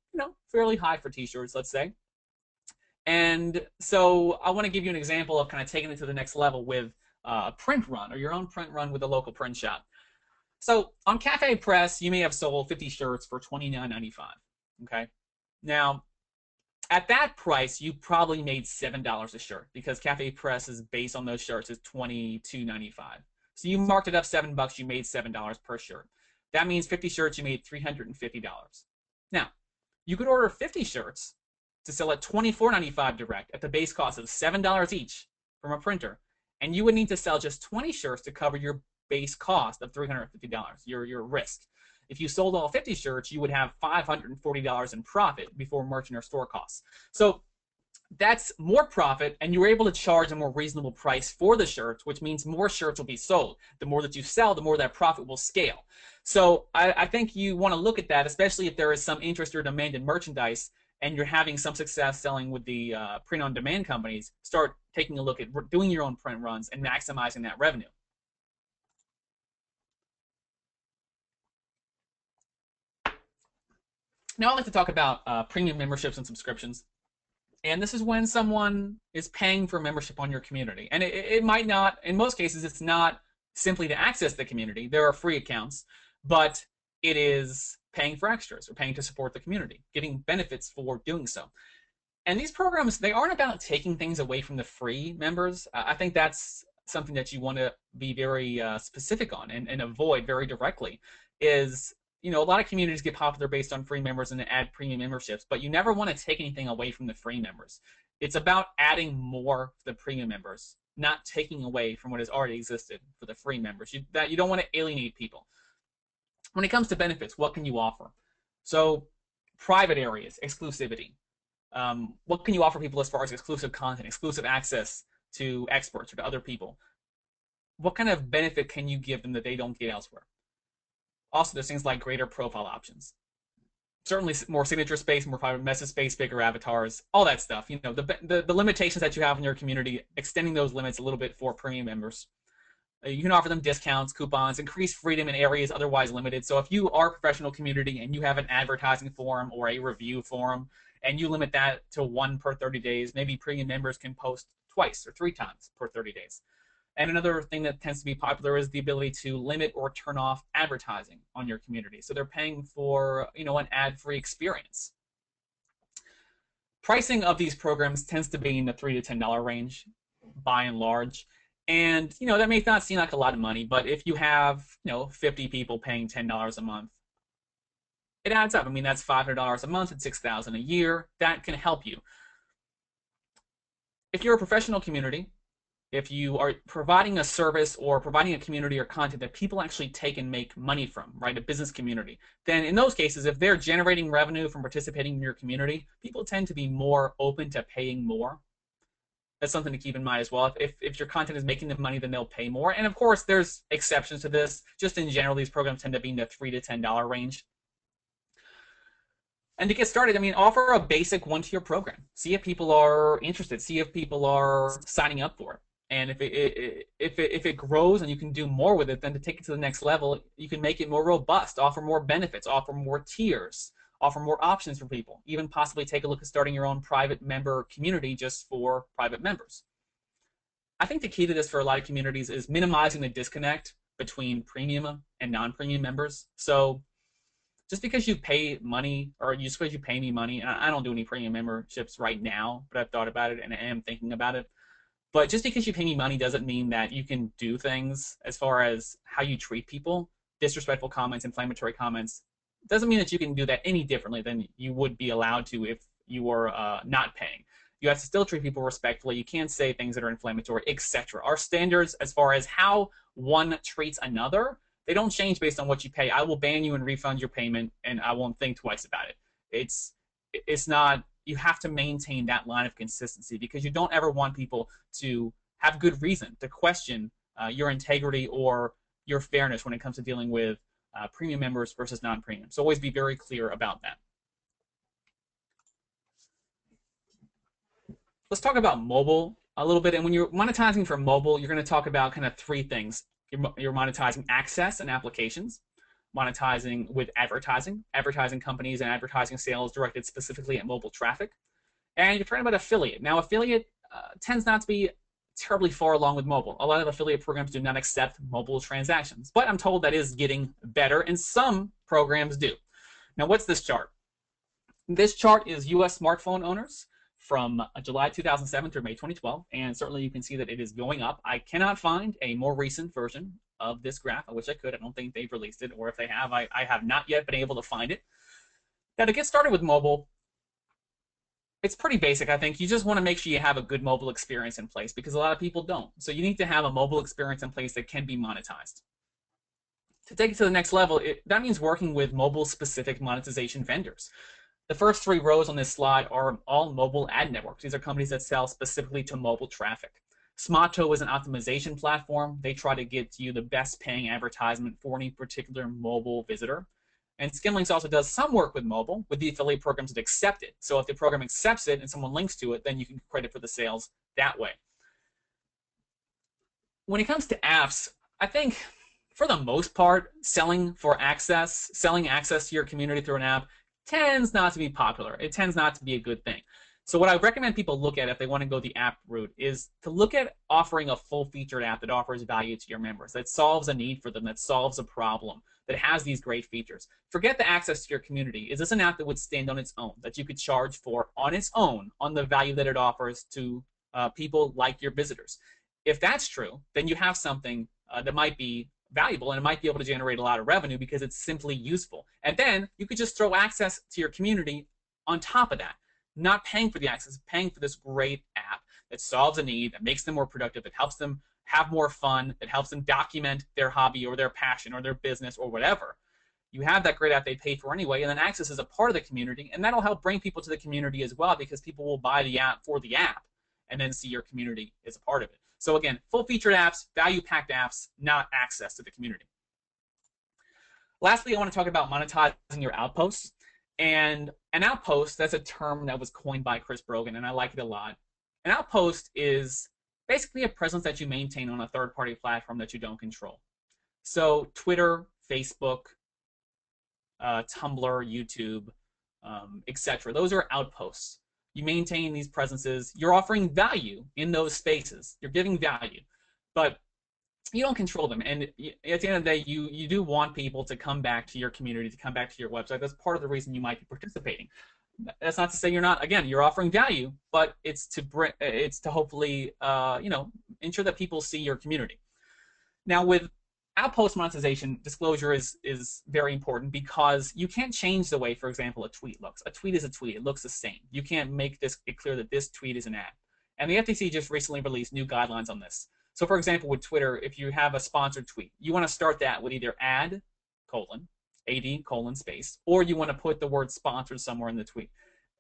fairly high for t-shirts, let's say. And so I want to give you an example of kind of taking it to the next level with a print run, or your own print run with a local print shop. So on Cafe Press, you may have sold 50 shirts for $29.95. Okay. Now, at that price, you probably made $7 a shirt, because Cafe Press's base on those shirts is $22.95. So you marked it up $7, you made $7 per shirt. That means 50 shirts, you made $350. Now, you could order 50 shirts to sell at $24.95 direct at the base cost of $7 each from a printer, and you would need to sell just 20 shirts to cover your base cost of $350, your risk. If you sold all 50 shirts, you would have $540 in profit before merchant or store costs. So that's more profit, and you're able to charge a more reasonable price for the shirts, which means more shirts will be sold. The more that you sell, the more that profit will scale. So I think you want to look at that, especially if there is some interest or demand in merchandise, and you're having some success selling with the print-on-demand companies. Start taking a look at doing your own print runs and maximizing that revenue. Now I'd like to talk about premium memberships and subscriptions. And this is when someone is paying for membership on your community. And it might not, in most cases, it's not simply to access the community. There are free accounts, but it is paying for extras or paying to support the community, getting benefits for doing so. And these programs, they aren't about taking things away from the free members. I think that's something that you want to be very specific on and avoid very directly is, a lot of communities get popular based on free members and add premium memberships, but you never want to take anything away from the free members. It's about adding more to the premium members, not taking away from what has already existed for the free members. You don't want to alienate people. When it comes to benefits, what can you offer? So private areas, exclusivity. What can you offer people as far as exclusive content, exclusive access to experts or to other people? What kind of benefit can you give them that they don't get elsewhere? Also, there's things like greater profile options. Certainly more signature space, more private message space, bigger avatars, all that stuff. The limitations that you have in your community, extending those limits a little bit for premium members. You can offer them discounts, coupons, increased freedom in areas otherwise limited. So if you are a professional community and you have an advertising forum or a review forum, and you limit that to 1 per 30 days, maybe premium members can post twice or 3 times per 30 days. And another thing that tends to be popular is the ability to limit or turn off advertising on your community. So they're paying for, an ad-free experience. Pricing of these programs tends to be in the $3 to $10 range, by and large. And, that may not seem like a lot of money, but if you have, 50 people paying $10 a month, it adds up. I mean, that's $500 a month and $6,000 a year. That can help you. If you're a professional community, if you are providing a service or providing a community or content that people actually take and make money from, right, a business community, then in those cases, if they're generating revenue from participating in your community, people tend to be more open to paying more. That's something to keep in mind as well. If your content is making them money, then they'll pay more. And of course, there's exceptions to this. Just in general, these programs tend to be in the $3 to $10 range. And to get started, I mean, offer a basic one-tier program. See if people are interested. See if people are signing up for it. And if it grows and you can do more with it, then to take it to the next level, you can make it more robust, offer more benefits, offer more tiers, offer more options for people. Even possibly take a look at starting your own private member community just for private members. I think the key to this for a lot of communities is minimizing the disconnect between premium and non-premium members. So just because you pay money, or just because you pay me money, and I don't do any premium memberships right now, but I've thought about it and I am thinking about it. But just because you pay me money doesn't mean that you can do things as far as how you treat people, disrespectful comments, inflammatory comments. Doesn't mean that you can do that any differently than you would be allowed to if you were not paying. You have to still treat people respectfully. You can't say things that are inflammatory, etc. Our standards as far as how one treats another, they don't change based on what you pay. I will ban you and refund your payment, and I won't think twice about it. It's not. You have to maintain that line of consistency because you don't ever want people to have good reason to question your integrity or your fairness when it comes to dealing with premium members versus non-premium. So always be very clear about that. Let's talk about mobile a little bit. And when you're monetizing for mobile, you're going to talk about kind of three things. You're monetizing access and applications, monetizing with advertising companies and advertising sales directed specifically at mobile traffic. And you're talking about affiliate. Now, affiliate tends not to be terribly far along with mobile. A lot of affiliate programs do not accept mobile transactions, but I'm told that is getting better, and some programs do. Now, what's this chart? This chart is U.S. smartphone owners from July 2007 through May 2012, and certainly you can see that it is going up. I cannot find a more recent version of this graph. I wish I could. I don't think they've released it, or if they have, I have not yet been able to find it. Now, to get started with mobile, it's pretty basic, I think. You just want to make sure you have a good mobile experience in place because a lot of people don't. So you need to have a mobile experience in place that can be monetized. To take it to the next level, that means working with mobile-specific monetization vendors. The first three rows on this slide are all mobile ad networks. These are companies that sell specifically to mobile traffic. Smato is an optimization platform. They try to get you the best paying advertisement for any particular mobile visitor. And Skimlinks also does some work with mobile, with the affiliate programs that accept it. So if the program accepts it and someone links to it, then you can credit for the sales that way. When it comes to apps, I think for the most part, selling access to your community through an app tends not to be popular. It tends not to be a good thing. So what I recommend people look at if they want to go the app route is to look at offering a full-featured app that offers value to your members, that solves a need for them, that solves a problem, that has these great features. Forget the access to your community. Is this an app that would stand on its own, that you could charge for on its own, on the value that it offers to people like your visitors? If that's true, then you have something that might be valuable and it might be able to generate a lot of revenue because it's simply useful. And then you could just throw access to your community on top of that, not paying for the access, paying for this great app that solves a need, that makes them more productive, that helps them have more fun, that helps them document their hobby or their passion or their business or whatever. You have that great app they paid for anyway, and then access is a part of the community, and that'll help bring people to the community as well because people will buy the app for the app and then see your community as a part of it. So again, full-featured apps, value-packed apps, not access to the community. Lastly, I want to talk about monetizing your outposts. And an outpost, that's a term that was coined by Chris Brogan, and I like it a lot. An outpost is basically a presence that you maintain on a third-party platform that you don't control. So Twitter, Facebook, Tumblr, YouTube, etc. Those are outposts. You maintain these presences. You're offering value in those spaces. You're giving value, but you don't control them. And at the end of the day, you do want people to come back to your community, to come back to your website. That's part of the reason you might be participating. That's not to say you're not. Again, you're offering value, but it's to hopefully ensure that people see your community. Now, with outpost monetization disclosure is very important because you can't change the way, for example, a tweet looks. A tweet is a tweet. It looks the same. You can't make it clear that this tweet is an ad. And the FTC just recently released new guidelines on this. So, for example, with Twitter, if you have a sponsored tweet, you want to start that with either ad, colon, ad, colon, space, or you want to put the word sponsored somewhere in the tweet.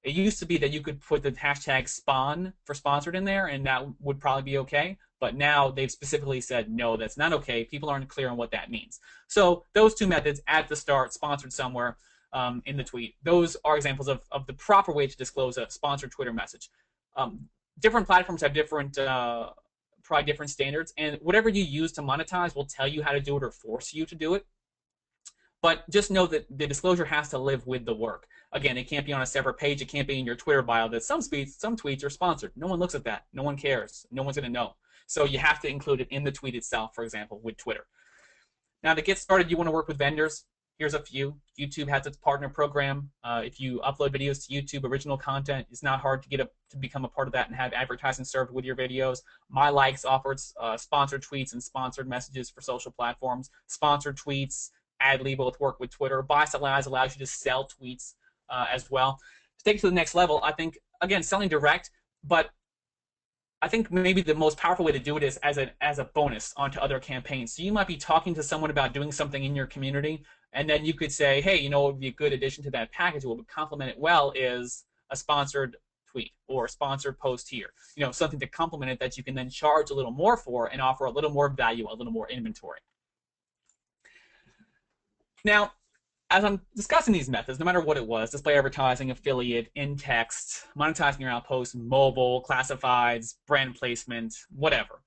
It used to be that you could put the hashtag spawn for sponsored in there, and that would probably be okay. But now they've specifically said, no, that's not okay. People aren't clear on what that means. So those two methods, at the start, sponsored somewhere in the tweet, those are examples of the proper way to disclose a sponsored Twitter message. Different platforms have different probably different standards, and whatever you use to monetize will tell you how to do it or force you to do it. But just know that the disclosure has to live with the work. Again, it can't be on a separate page. It can't be in your Twitter bio that some tweets are sponsored. No one looks at that. No one cares. No one's going to know. So you have to include it in the tweet itself, for example, with Twitter. Now, to get started, you want to work with vendors. Here's a few. YouTube has its partner program. If you upload videos to YouTube, original content, it's not hard to become a part of that and have advertising served with your videos. My Likes offers sponsored tweets and sponsored messages for social platforms. Sponsored tweets, Adly both work with Twitter. Buy Sell Ads allows you to sell tweets as well. To take it to the next level, I think, again, selling direct, but I think maybe the most powerful way to do it is as a bonus onto other campaigns. So you might be talking to someone about doing something in your community, and then you could say, hey, what would be a good addition to that package, what would complement it well is a sponsored tweet or a sponsored post here. Something to complement it that you can then charge a little more for and offer a little more value, a little more inventory. Now, as I'm discussing these methods, no matter what it was, display advertising, affiliate, in-text, monetizing your outposts, mobile, classifieds, brand placement, whatever,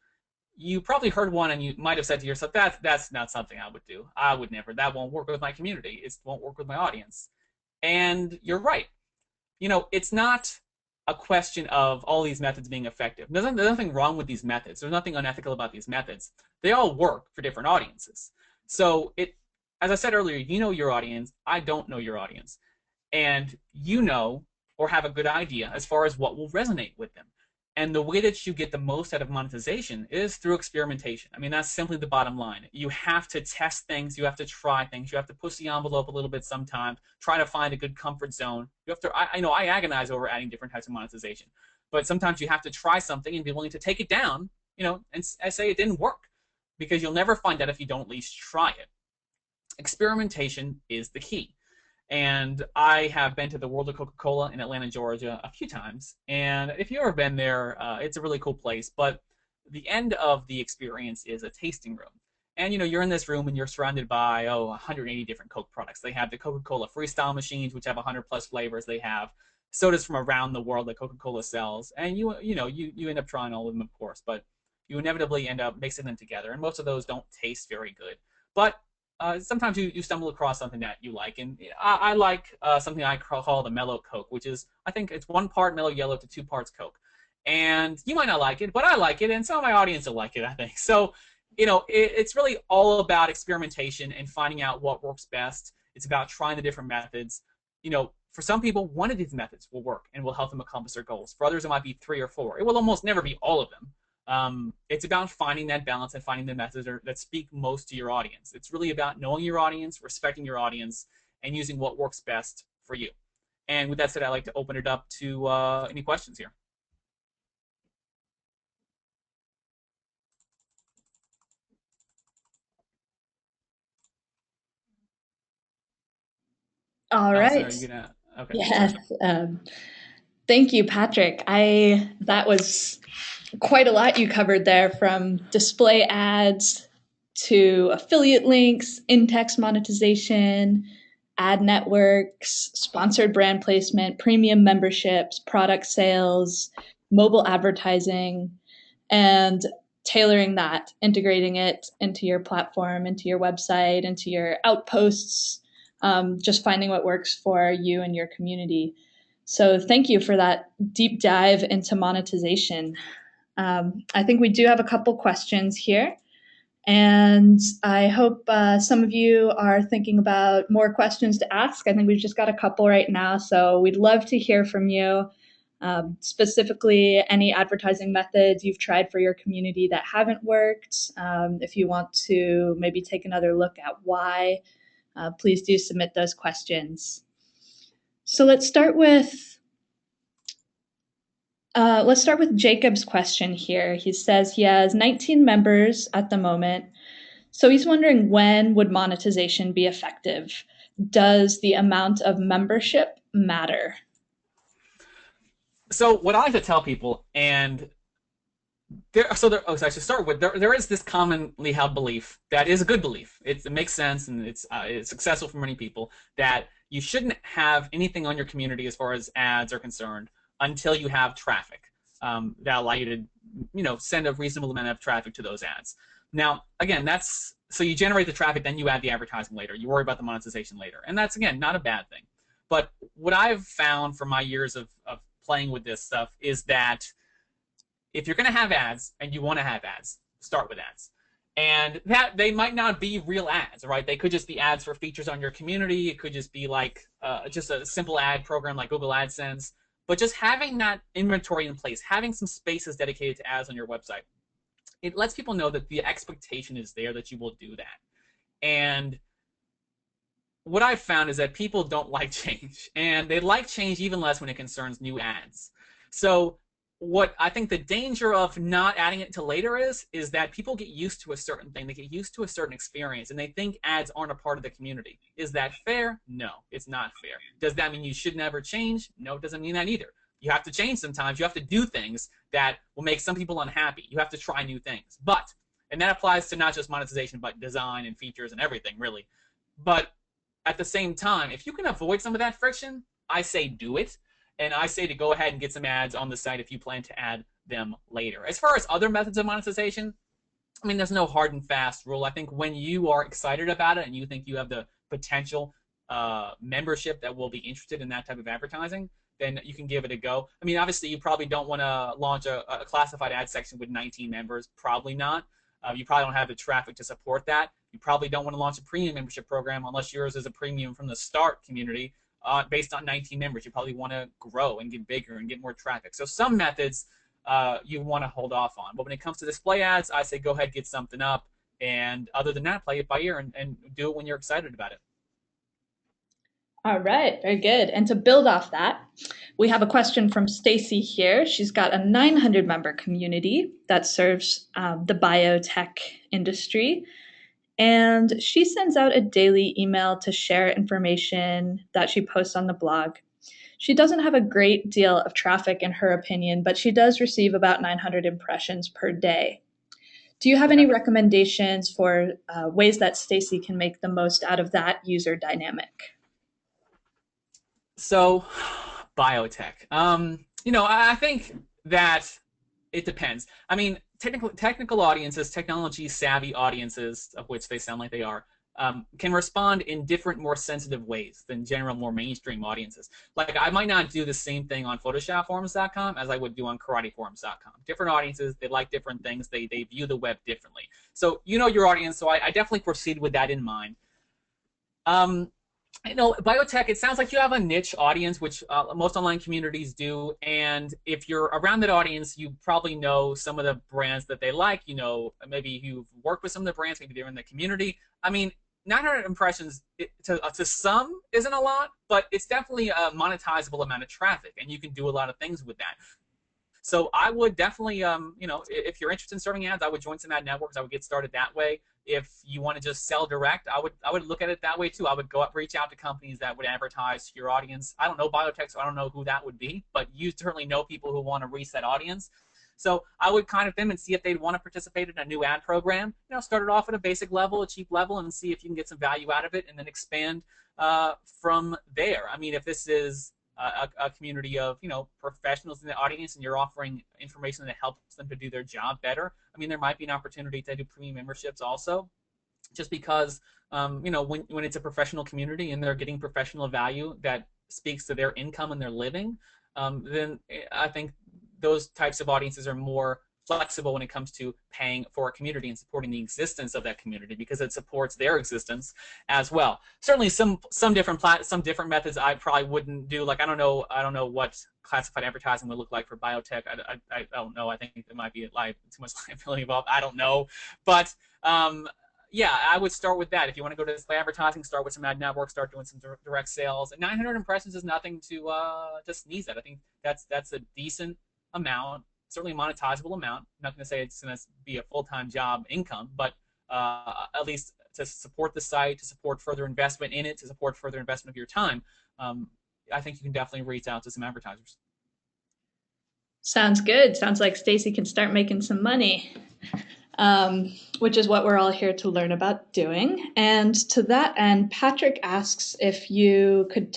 you probably heard one and you might have said to yourself, that's not something I would do. I would never. That won't work with my community. It won't work with my audience. And you're right. It's not a question of all these methods being effective. There's nothing wrong with these methods. There's nothing unethical about these methods. They all work for different audiences. So as I said earlier, you know your audience. I don't know your audience. And you know or have a good idea as far as what will resonate with them. And the way that you get the most out of monetization is through experimentation. I mean, that's simply the bottom line. You have to test things. You have to try things. You have to push the envelope a little bit sometimes, try to find a good comfort zone. You have to. I know I agonize over adding different types of monetization. But sometimes you have to try something and be willing to take it down, and say it didn't work. Because you'll never find out if you don't at least try it. Experimentation is the key. And I have been to the World of Coca-Cola in Atlanta, Georgia a few times. And if you've ever been there, it's a really cool place. But the end of the experience is a tasting room. And, you're in this room and you're surrounded by, 180 different Coke products. They have the Coca-Cola Freestyle machines, which have 100+ flavors. They have sodas from around the world that Coca-Cola sells. And, you end up trying all of them, of course. But you inevitably end up mixing them together. And most of those don't taste very good. But sometimes you stumble across something that you like, and I like something I call the mellow Coke, which is, I think it's 1 part mellow yellow to 2 parts Coke. And you might not like it, but I like it, and some of my audience will like it, I think. So, it's really all about experimentation and finding out what works best. It's about trying the different methods. For some people, one of these methods will work and will help them accomplish their goals. For others, it might be 3 or 4. It will almost never be all of them. It's about finding that balance and finding the methods that speak most to your audience. It's really about knowing your audience, respecting your audience, and using what works best for you. And with that said, I'd like to open it up to any questions here. All Allison, right. are you gonna? Okay. Yes. Thank you, Patrick. That was quite a lot you covered there, from display ads to affiliate links, in-text monetization, ad networks, sponsored brand placement, premium memberships, product sales, mobile advertising, and tailoring that, integrating it into your platform, into your website, into your outposts, just finding what works for you and your community. So thank you for that deep dive into monetization. I think we do have a couple questions here, and I hope some of you are thinking about more questions to ask. I think we've just got a couple right now, so we'd love to hear from you. Specifically, any advertising methods you've tried for your community that haven't worked. If you want to maybe take another look at why, please do submit those questions. So let's start with Jacob's question here. He says he has 19 members at the moment. So he's wondering, when would monetization be effective? Does the amount of membership matter? So what I like to tell people, and so I should start with there is this commonly held belief that is a good belief. It makes sense and it's successful for many people that you shouldn't have anything on your community as far as ads are concerned until you have traffic that allow you to send a reasonable amount of traffic to those ads. Now again, that's so you generate the traffic, then you add the advertising later. You worry about the monetization later, and that's again not a bad thing. But what I've found from my years of playing with this stuff is that if you're going to have ads and you want to have ads, start with ads. And that they might not be real ads, right? They could just be ads for features on your community. It could just be like just a simple ad program like Google AdSense. But just having that inventory in place, having some spaces dedicated to ads on your website, it lets people know that the expectation is there that you will do that. And what I've found is that people don't like change, and they like change even less when it concerns new ads. So what I think the danger of not adding it until later is that people get used to a certain thing. They get used to a certain experience, and they think ads aren't a part of the community. Is that fair? No, it's not fair. Does that mean you should never change? No, it doesn't mean that either. You have to change sometimes. You have to do things that will make some people unhappy. You have to try new things. And that applies to not just monetization, but design and features and everything, really. But at the same time, if you can avoid some of that friction, I say do it. And I say to go ahead and get some ads on the site if you plan to add them later. As far as other methods of monetization, I mean, there's no hard and fast rule. I think when you are excited about it and you think you have the potential membership that will be interested in that type of advertising, then you can give it a go. I mean, obviously, you probably don't want to launch a classified ad section with 19 members. Probably not. You probably don't have the traffic to support that. You probably don't want to launch a premium membership program unless yours is a premium from the start community based on 19 members. You probably want to grow and get bigger and get more traffic. So some methods you want to hold off on. But when it comes to display ads, I say go ahead, get something up. And other than that, play it by ear and do it when you're excited about it. All right, very good. And to build off that, we have a question from Stacy here. She's got a 900 member community that serves the biotech industry. And she sends out a daily email to share information that she posts on the blog. She doesn't have a great deal of traffic in her opinion, but she does receive about 900 impressions per day. Do you have any recommendations for ways that Stacy can make the most out of that user dynamic? So, biotech. I think that it depends. I mean, technical audiences, technology savvy audiences, of which they sound like they are, can respond in different, more sensitive ways than general, more mainstream audiences. Like, I might not do the same thing on PhotoshopForums.com as I would do on KarateForums.com. Different audiences, they like different things. They view the web differently. So you know your audience. So I definitely proceed with that in mind. Biotech, it sounds like you have a niche audience, which most online communities do. And if you're around that audience, you probably know some of the brands that they like. Maybe you've worked with some of the brands, maybe they're in the community. I mean, 900 impressions to some isn't a lot, but it's definitely a monetizable amount of traffic, and you can do a lot of things with that. So I would definitely, if you're interested in serving ads, I would join some ad networks. I would get started that way. If you want to just sell direct, I would look at it that way too. I would go up, reach out to companies that would advertise to your audience. I don't know biotech, so I don't know who that would be, but you certainly know people who want to reach that audience. So I would contact them and see if they'd want to participate in a new ad program. Start it off at a basic level, a cheap level, and see if you can get some value out of it, and then expand from there. I mean, if this is a community of professionals in the audience and you're offering information that helps them to do their job better, I mean, there might be an opportunity to do premium memberships also, just because when it's a professional community and they're getting professional value that speaks to their income and their living, then I think those types of audiences are more flexible when it comes to paying for a community and supporting the existence of that community because it supports their existence as well. Certainly, some different methods I probably wouldn't do. Like I don't know what classified advertising would look like for biotech. I don't know. I think it might be like too much liability involved. I don't know, but yeah, I would start with that. If you want to go to display advertising, start with some ad networks, start doing some direct sales. And 900 impressions is nothing to sneeze at. I think that's a decent amount, certainly a monetizable amount. I'm not going to say it's going to be a full-time job income, but at least to support the site, to support further investment in it, to support further investment of your time. I think you can definitely reach out to some advertisers. Sounds good. Sounds like Stacy can start making some money, which is what we're all here to learn about doing. And to that end, Patrick asks if you could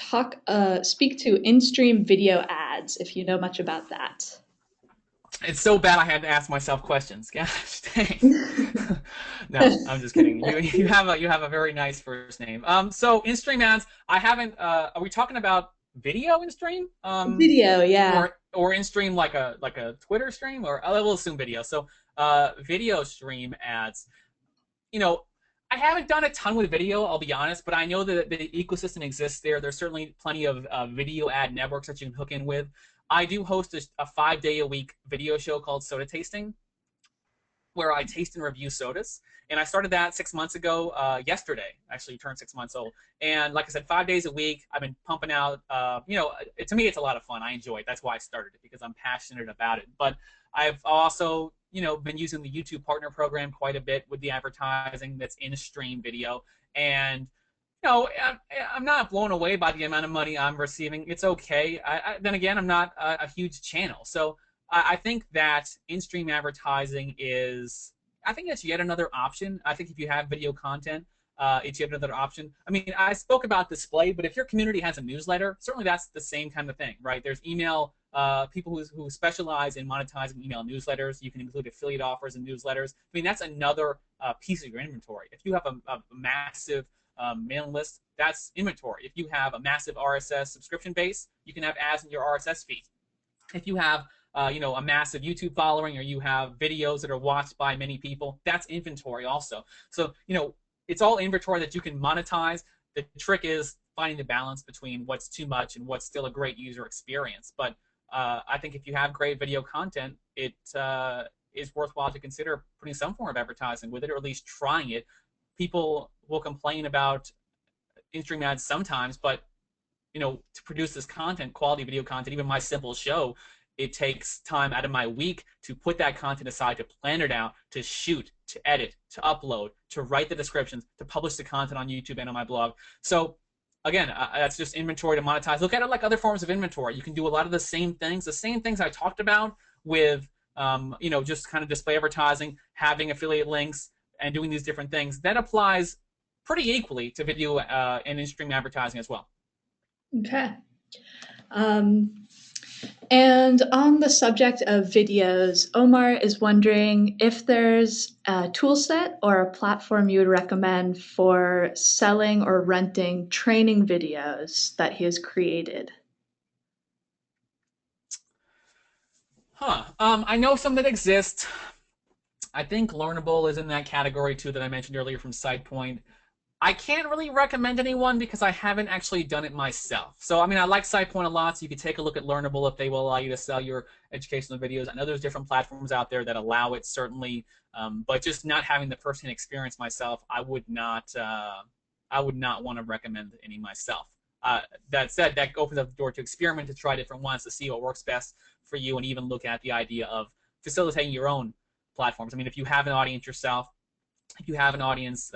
speak to in-stream video ads, if you know much about that. It's so bad I had to ask myself questions. Gosh, dang. No, I'm just kidding. You have a very nice first name. So in stream ads, I haven't. Are we talking about video in stream? Video, yeah. Or in stream like a Twitter stream, or I will assume video. So video stream ads. You know, I haven't done a ton with video, I'll be honest, but I know that the ecosystem exists there. There's certainly plenty of video ad networks that you can hook in with. I do host a 5-day-a-week video show called Soda Tasting, where I taste and review sodas. And I started that 6 months ago. Yesterday, actually, turned 6 months old. And like I said, 5 days a week, I've been pumping out. To me, it's a lot of fun. I enjoy it. That's why I started it, because I'm passionate about it. But I've also, been using the YouTube Partner Program quite a bit with the advertising that's in stream video. And I'm not blown away by the amount of money I'm receiving. It's okay. Then again, I'm not a huge channel, so I think that in-stream advertising I think that's yet another option. I think if you have video content, it's yet another option. I mean, I spoke about display, but if your community has a newsletter, certainly that's the same kind of thing, right? There's email people who specialize in monetizing email newsletters. You can include affiliate offers in newsletters. I mean, that's another piece of your inventory. If you have a massive mailing list, that's inventory. If you have a massive RSS subscription base, you can have ads in your RSS feed. If you have a massive YouTube following, or you have videos that are watched by many people, that's inventory also. So, it's all inventory that you can monetize. The trick is finding the balance between what's too much and what's still a great user experience. But I think if you have great video content, it is worthwhile to consider putting some form of advertising with it, or at least trying it. People will complain about in-stream ads sometimes, but to produce this content, quality video content, even my simple show, it takes time out of my week to put that content aside, to plan it out, to shoot, to edit, to upload, to write the descriptions, to publish the content on YouTube and on my blog. So again, that's just inventory to monetize. Look at it like other forms of inventory. You can do a lot of the same things I talked about with just kind of display advertising, having affiliate links, and doing these different things. That applies pretty equally to video and in-stream advertising as well. Okay. And on the subject of videos, Omar is wondering if there's a tool set or a platform you would recommend for selling or renting training videos that he has created. I know some that exist. I think Learnable is in that category too that I mentioned earlier from SitePoint. I can't really recommend anyone because I haven't actually done it myself. So, I mean, I like SitePoint a lot, so you could take a look at Learnable if they will allow you to sell your educational videos. I know there's different platforms out there that allow it, certainly, but just not having the first-hand experience myself, I would not want to recommend any myself. That said, that opens up the door to experiment, to try different ones, to see what works best for you, and even look at the idea of facilitating your own platforms. I mean, if you have an audience yourself, if you have an audience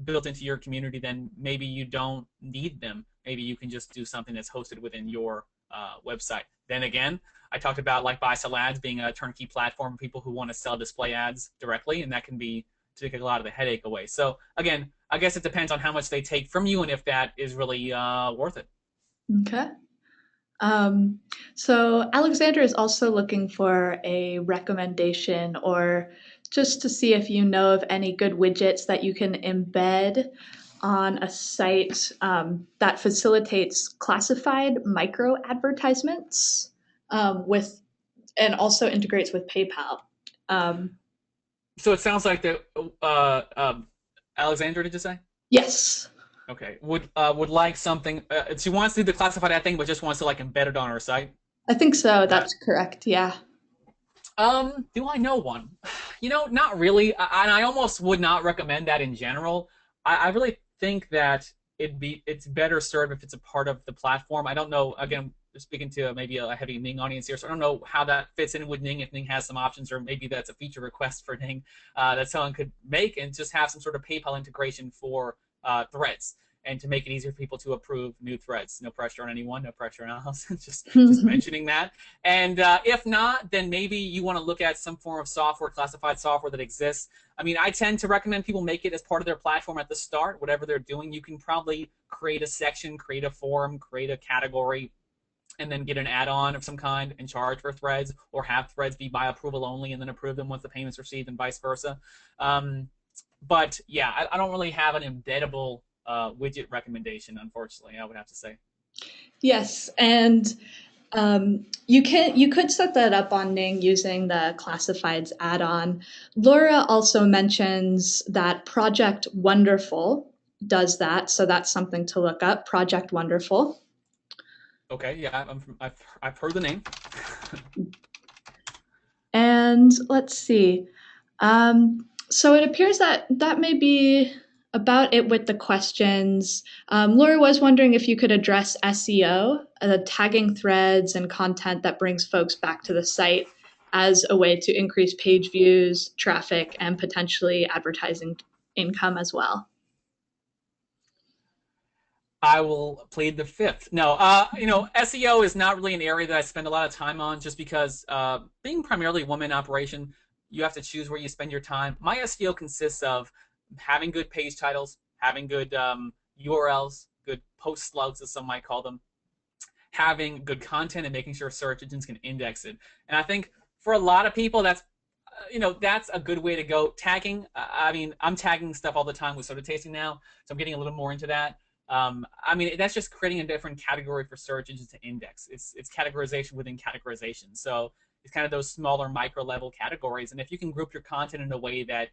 built into your community, then maybe you don't need them. Maybe you can just do something that's hosted within your website. Then again, I talked about like Buy Sell Ads being a turnkey platform for people who want to sell display ads directly, and that can be to take a lot of the headache away. So again, I guess it depends on how much they take from you and if that is really worth it. Okay. So Alexander is also looking for a recommendation, or just to see if you know of any good widgets that you can embed on a site that facilitates classified micro advertisements with and also integrates with PayPal. Um, So it sounds like that. Alexandra, did you say? yes, Okay. Would like something. She wants to do the classified ad thing, but just wants to like embed it on her site. I think so. That That's correct. Yeah. Do I know one? Not really. And I almost would not recommend that in general. I really think that it's better served if it's a part of the platform. I don't know. Again, speaking to maybe a heavy Ning audience here, so I don't know how that fits in with Ning. If Ning has some options, or maybe that's a feature request for Ning that someone could make, and just have some sort of PayPal integration for threads and to make it easier for people to approve new threads. No pressure on anyone, no pressure on us. just mentioning that. And if not, then maybe you want to look at some form of software, classified software that exists. I mean, I tend to recommend people make it as part of their platform at the start, whatever they're doing. You can probably create a section, create a forum, create a category, and then get an add-on of some kind and charge for threads, or have threads be by approval only and then approve them once the payment's received, and vice versa. But yeah, I don't really have an embeddable widget recommendation, unfortunately, I would have to say. Yes, and you could set that up on Ning using the classifieds add-on. Laura also mentions that Project Wonderful does that, so that's something to look up. Project Wonderful. Okay, yeah, I've heard the name. And let's see. So it appears that that may be about it with the questions. Laura was wondering if you could address SEO, tagging threads and content that brings folks back to the site as a way to increase page views, traffic, and potentially advertising income as well. I will plead the fifth. No, SEO is not really an area that I spend a lot of time on, just because being primarily a woman operation, you have to choose where you spend your time. My SEO consists of having good page titles, having good URLs, good post slugs, as some might call them, having good content, and making sure search engines can index it. And I think for a lot of people, that's a good way to go. Tagging, I mean, I'm tagging stuff all the time with soda tasting now, so I'm getting a little more into that. I mean, that's just creating a different category for search engines to index. It's categorization within categorization. So it's kind of those smaller micro level categories. And if you can group your content in a way that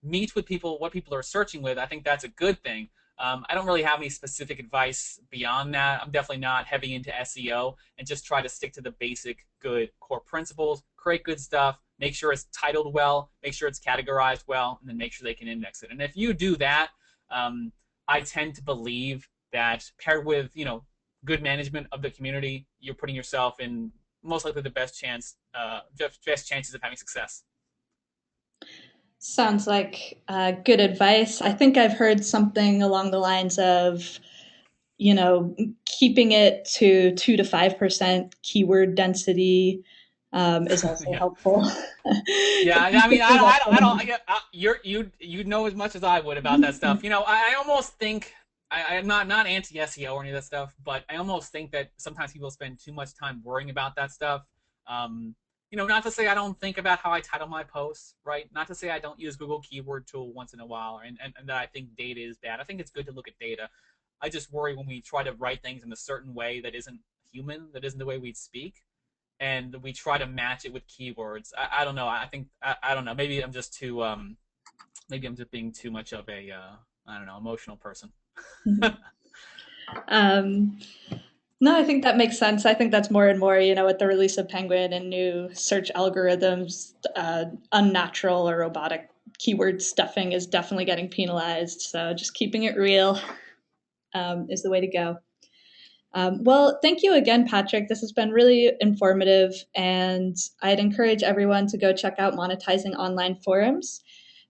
meets with people, what people are searching with, I think that's a good thing. I don't really have any specific advice beyond that. I'm definitely not heavy into SEO, and just try to stick to the basic good core principles, create good stuff, make sure it's titled well, make sure it's categorized well, and then make sure they can index it. And if you do that, I tend to believe that, paired with good management of the community, you're putting yourself in most likely the best chances of having success. Sounds like good advice. I think I've heard something along the lines of, keeping it to 2 to 5% keyword density is also Yeah. helpful. Yeah, If you I mean, could do that I for don't. You know as much as I would about that stuff. I almost think I'm not anti SEO or any of that stuff, but I almost think that sometimes people spend too much time worrying about that stuff. Um, not to say I don't think about how I title my posts, right? Not to say I don't use Google Keyword Tool once in a while, and that I think data is bad. I think it's good to look at data. I just worry when we try to write things in a certain way that isn't human, that isn't the way we'd speak, and we try to match it with keywords. I don't know. I think I don't know. Maybe I'm just being too much of a I don't know, emotional person. um, no, I think that makes sense. I think that's more and more, with the release of Penguin and new search algorithms, unnatural or robotic keyword stuffing is definitely getting penalized. So just keeping it real is the way to go. Well, thank you again, Patrick. This has been really informative, and I'd encourage everyone to go check out Monetizing Online Forums,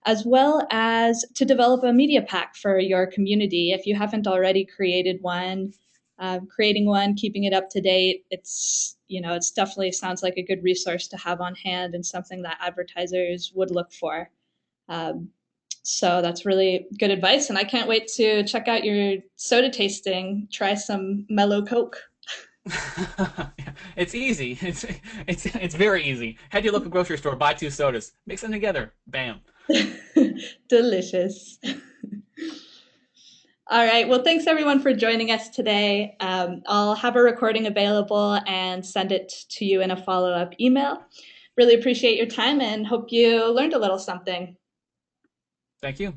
as well as to develop a media pack for your community. If you haven't already created one, creating one, keeping it up to date, it's definitely sounds like a good resource to have on hand and something that advertisers would look for. Um, so that's really good advice. And I can't wait to check out your soda tasting. Try some mellow Coke. It's easy. It's very easy. Head to your local grocery store, buy two sodas, mix them together, bam. Delicious. All right. Well, thanks everyone for joining us today. I'll have a recording available and send it to you in a follow up email. Really appreciate your time and hope you learned a little something. Thank you.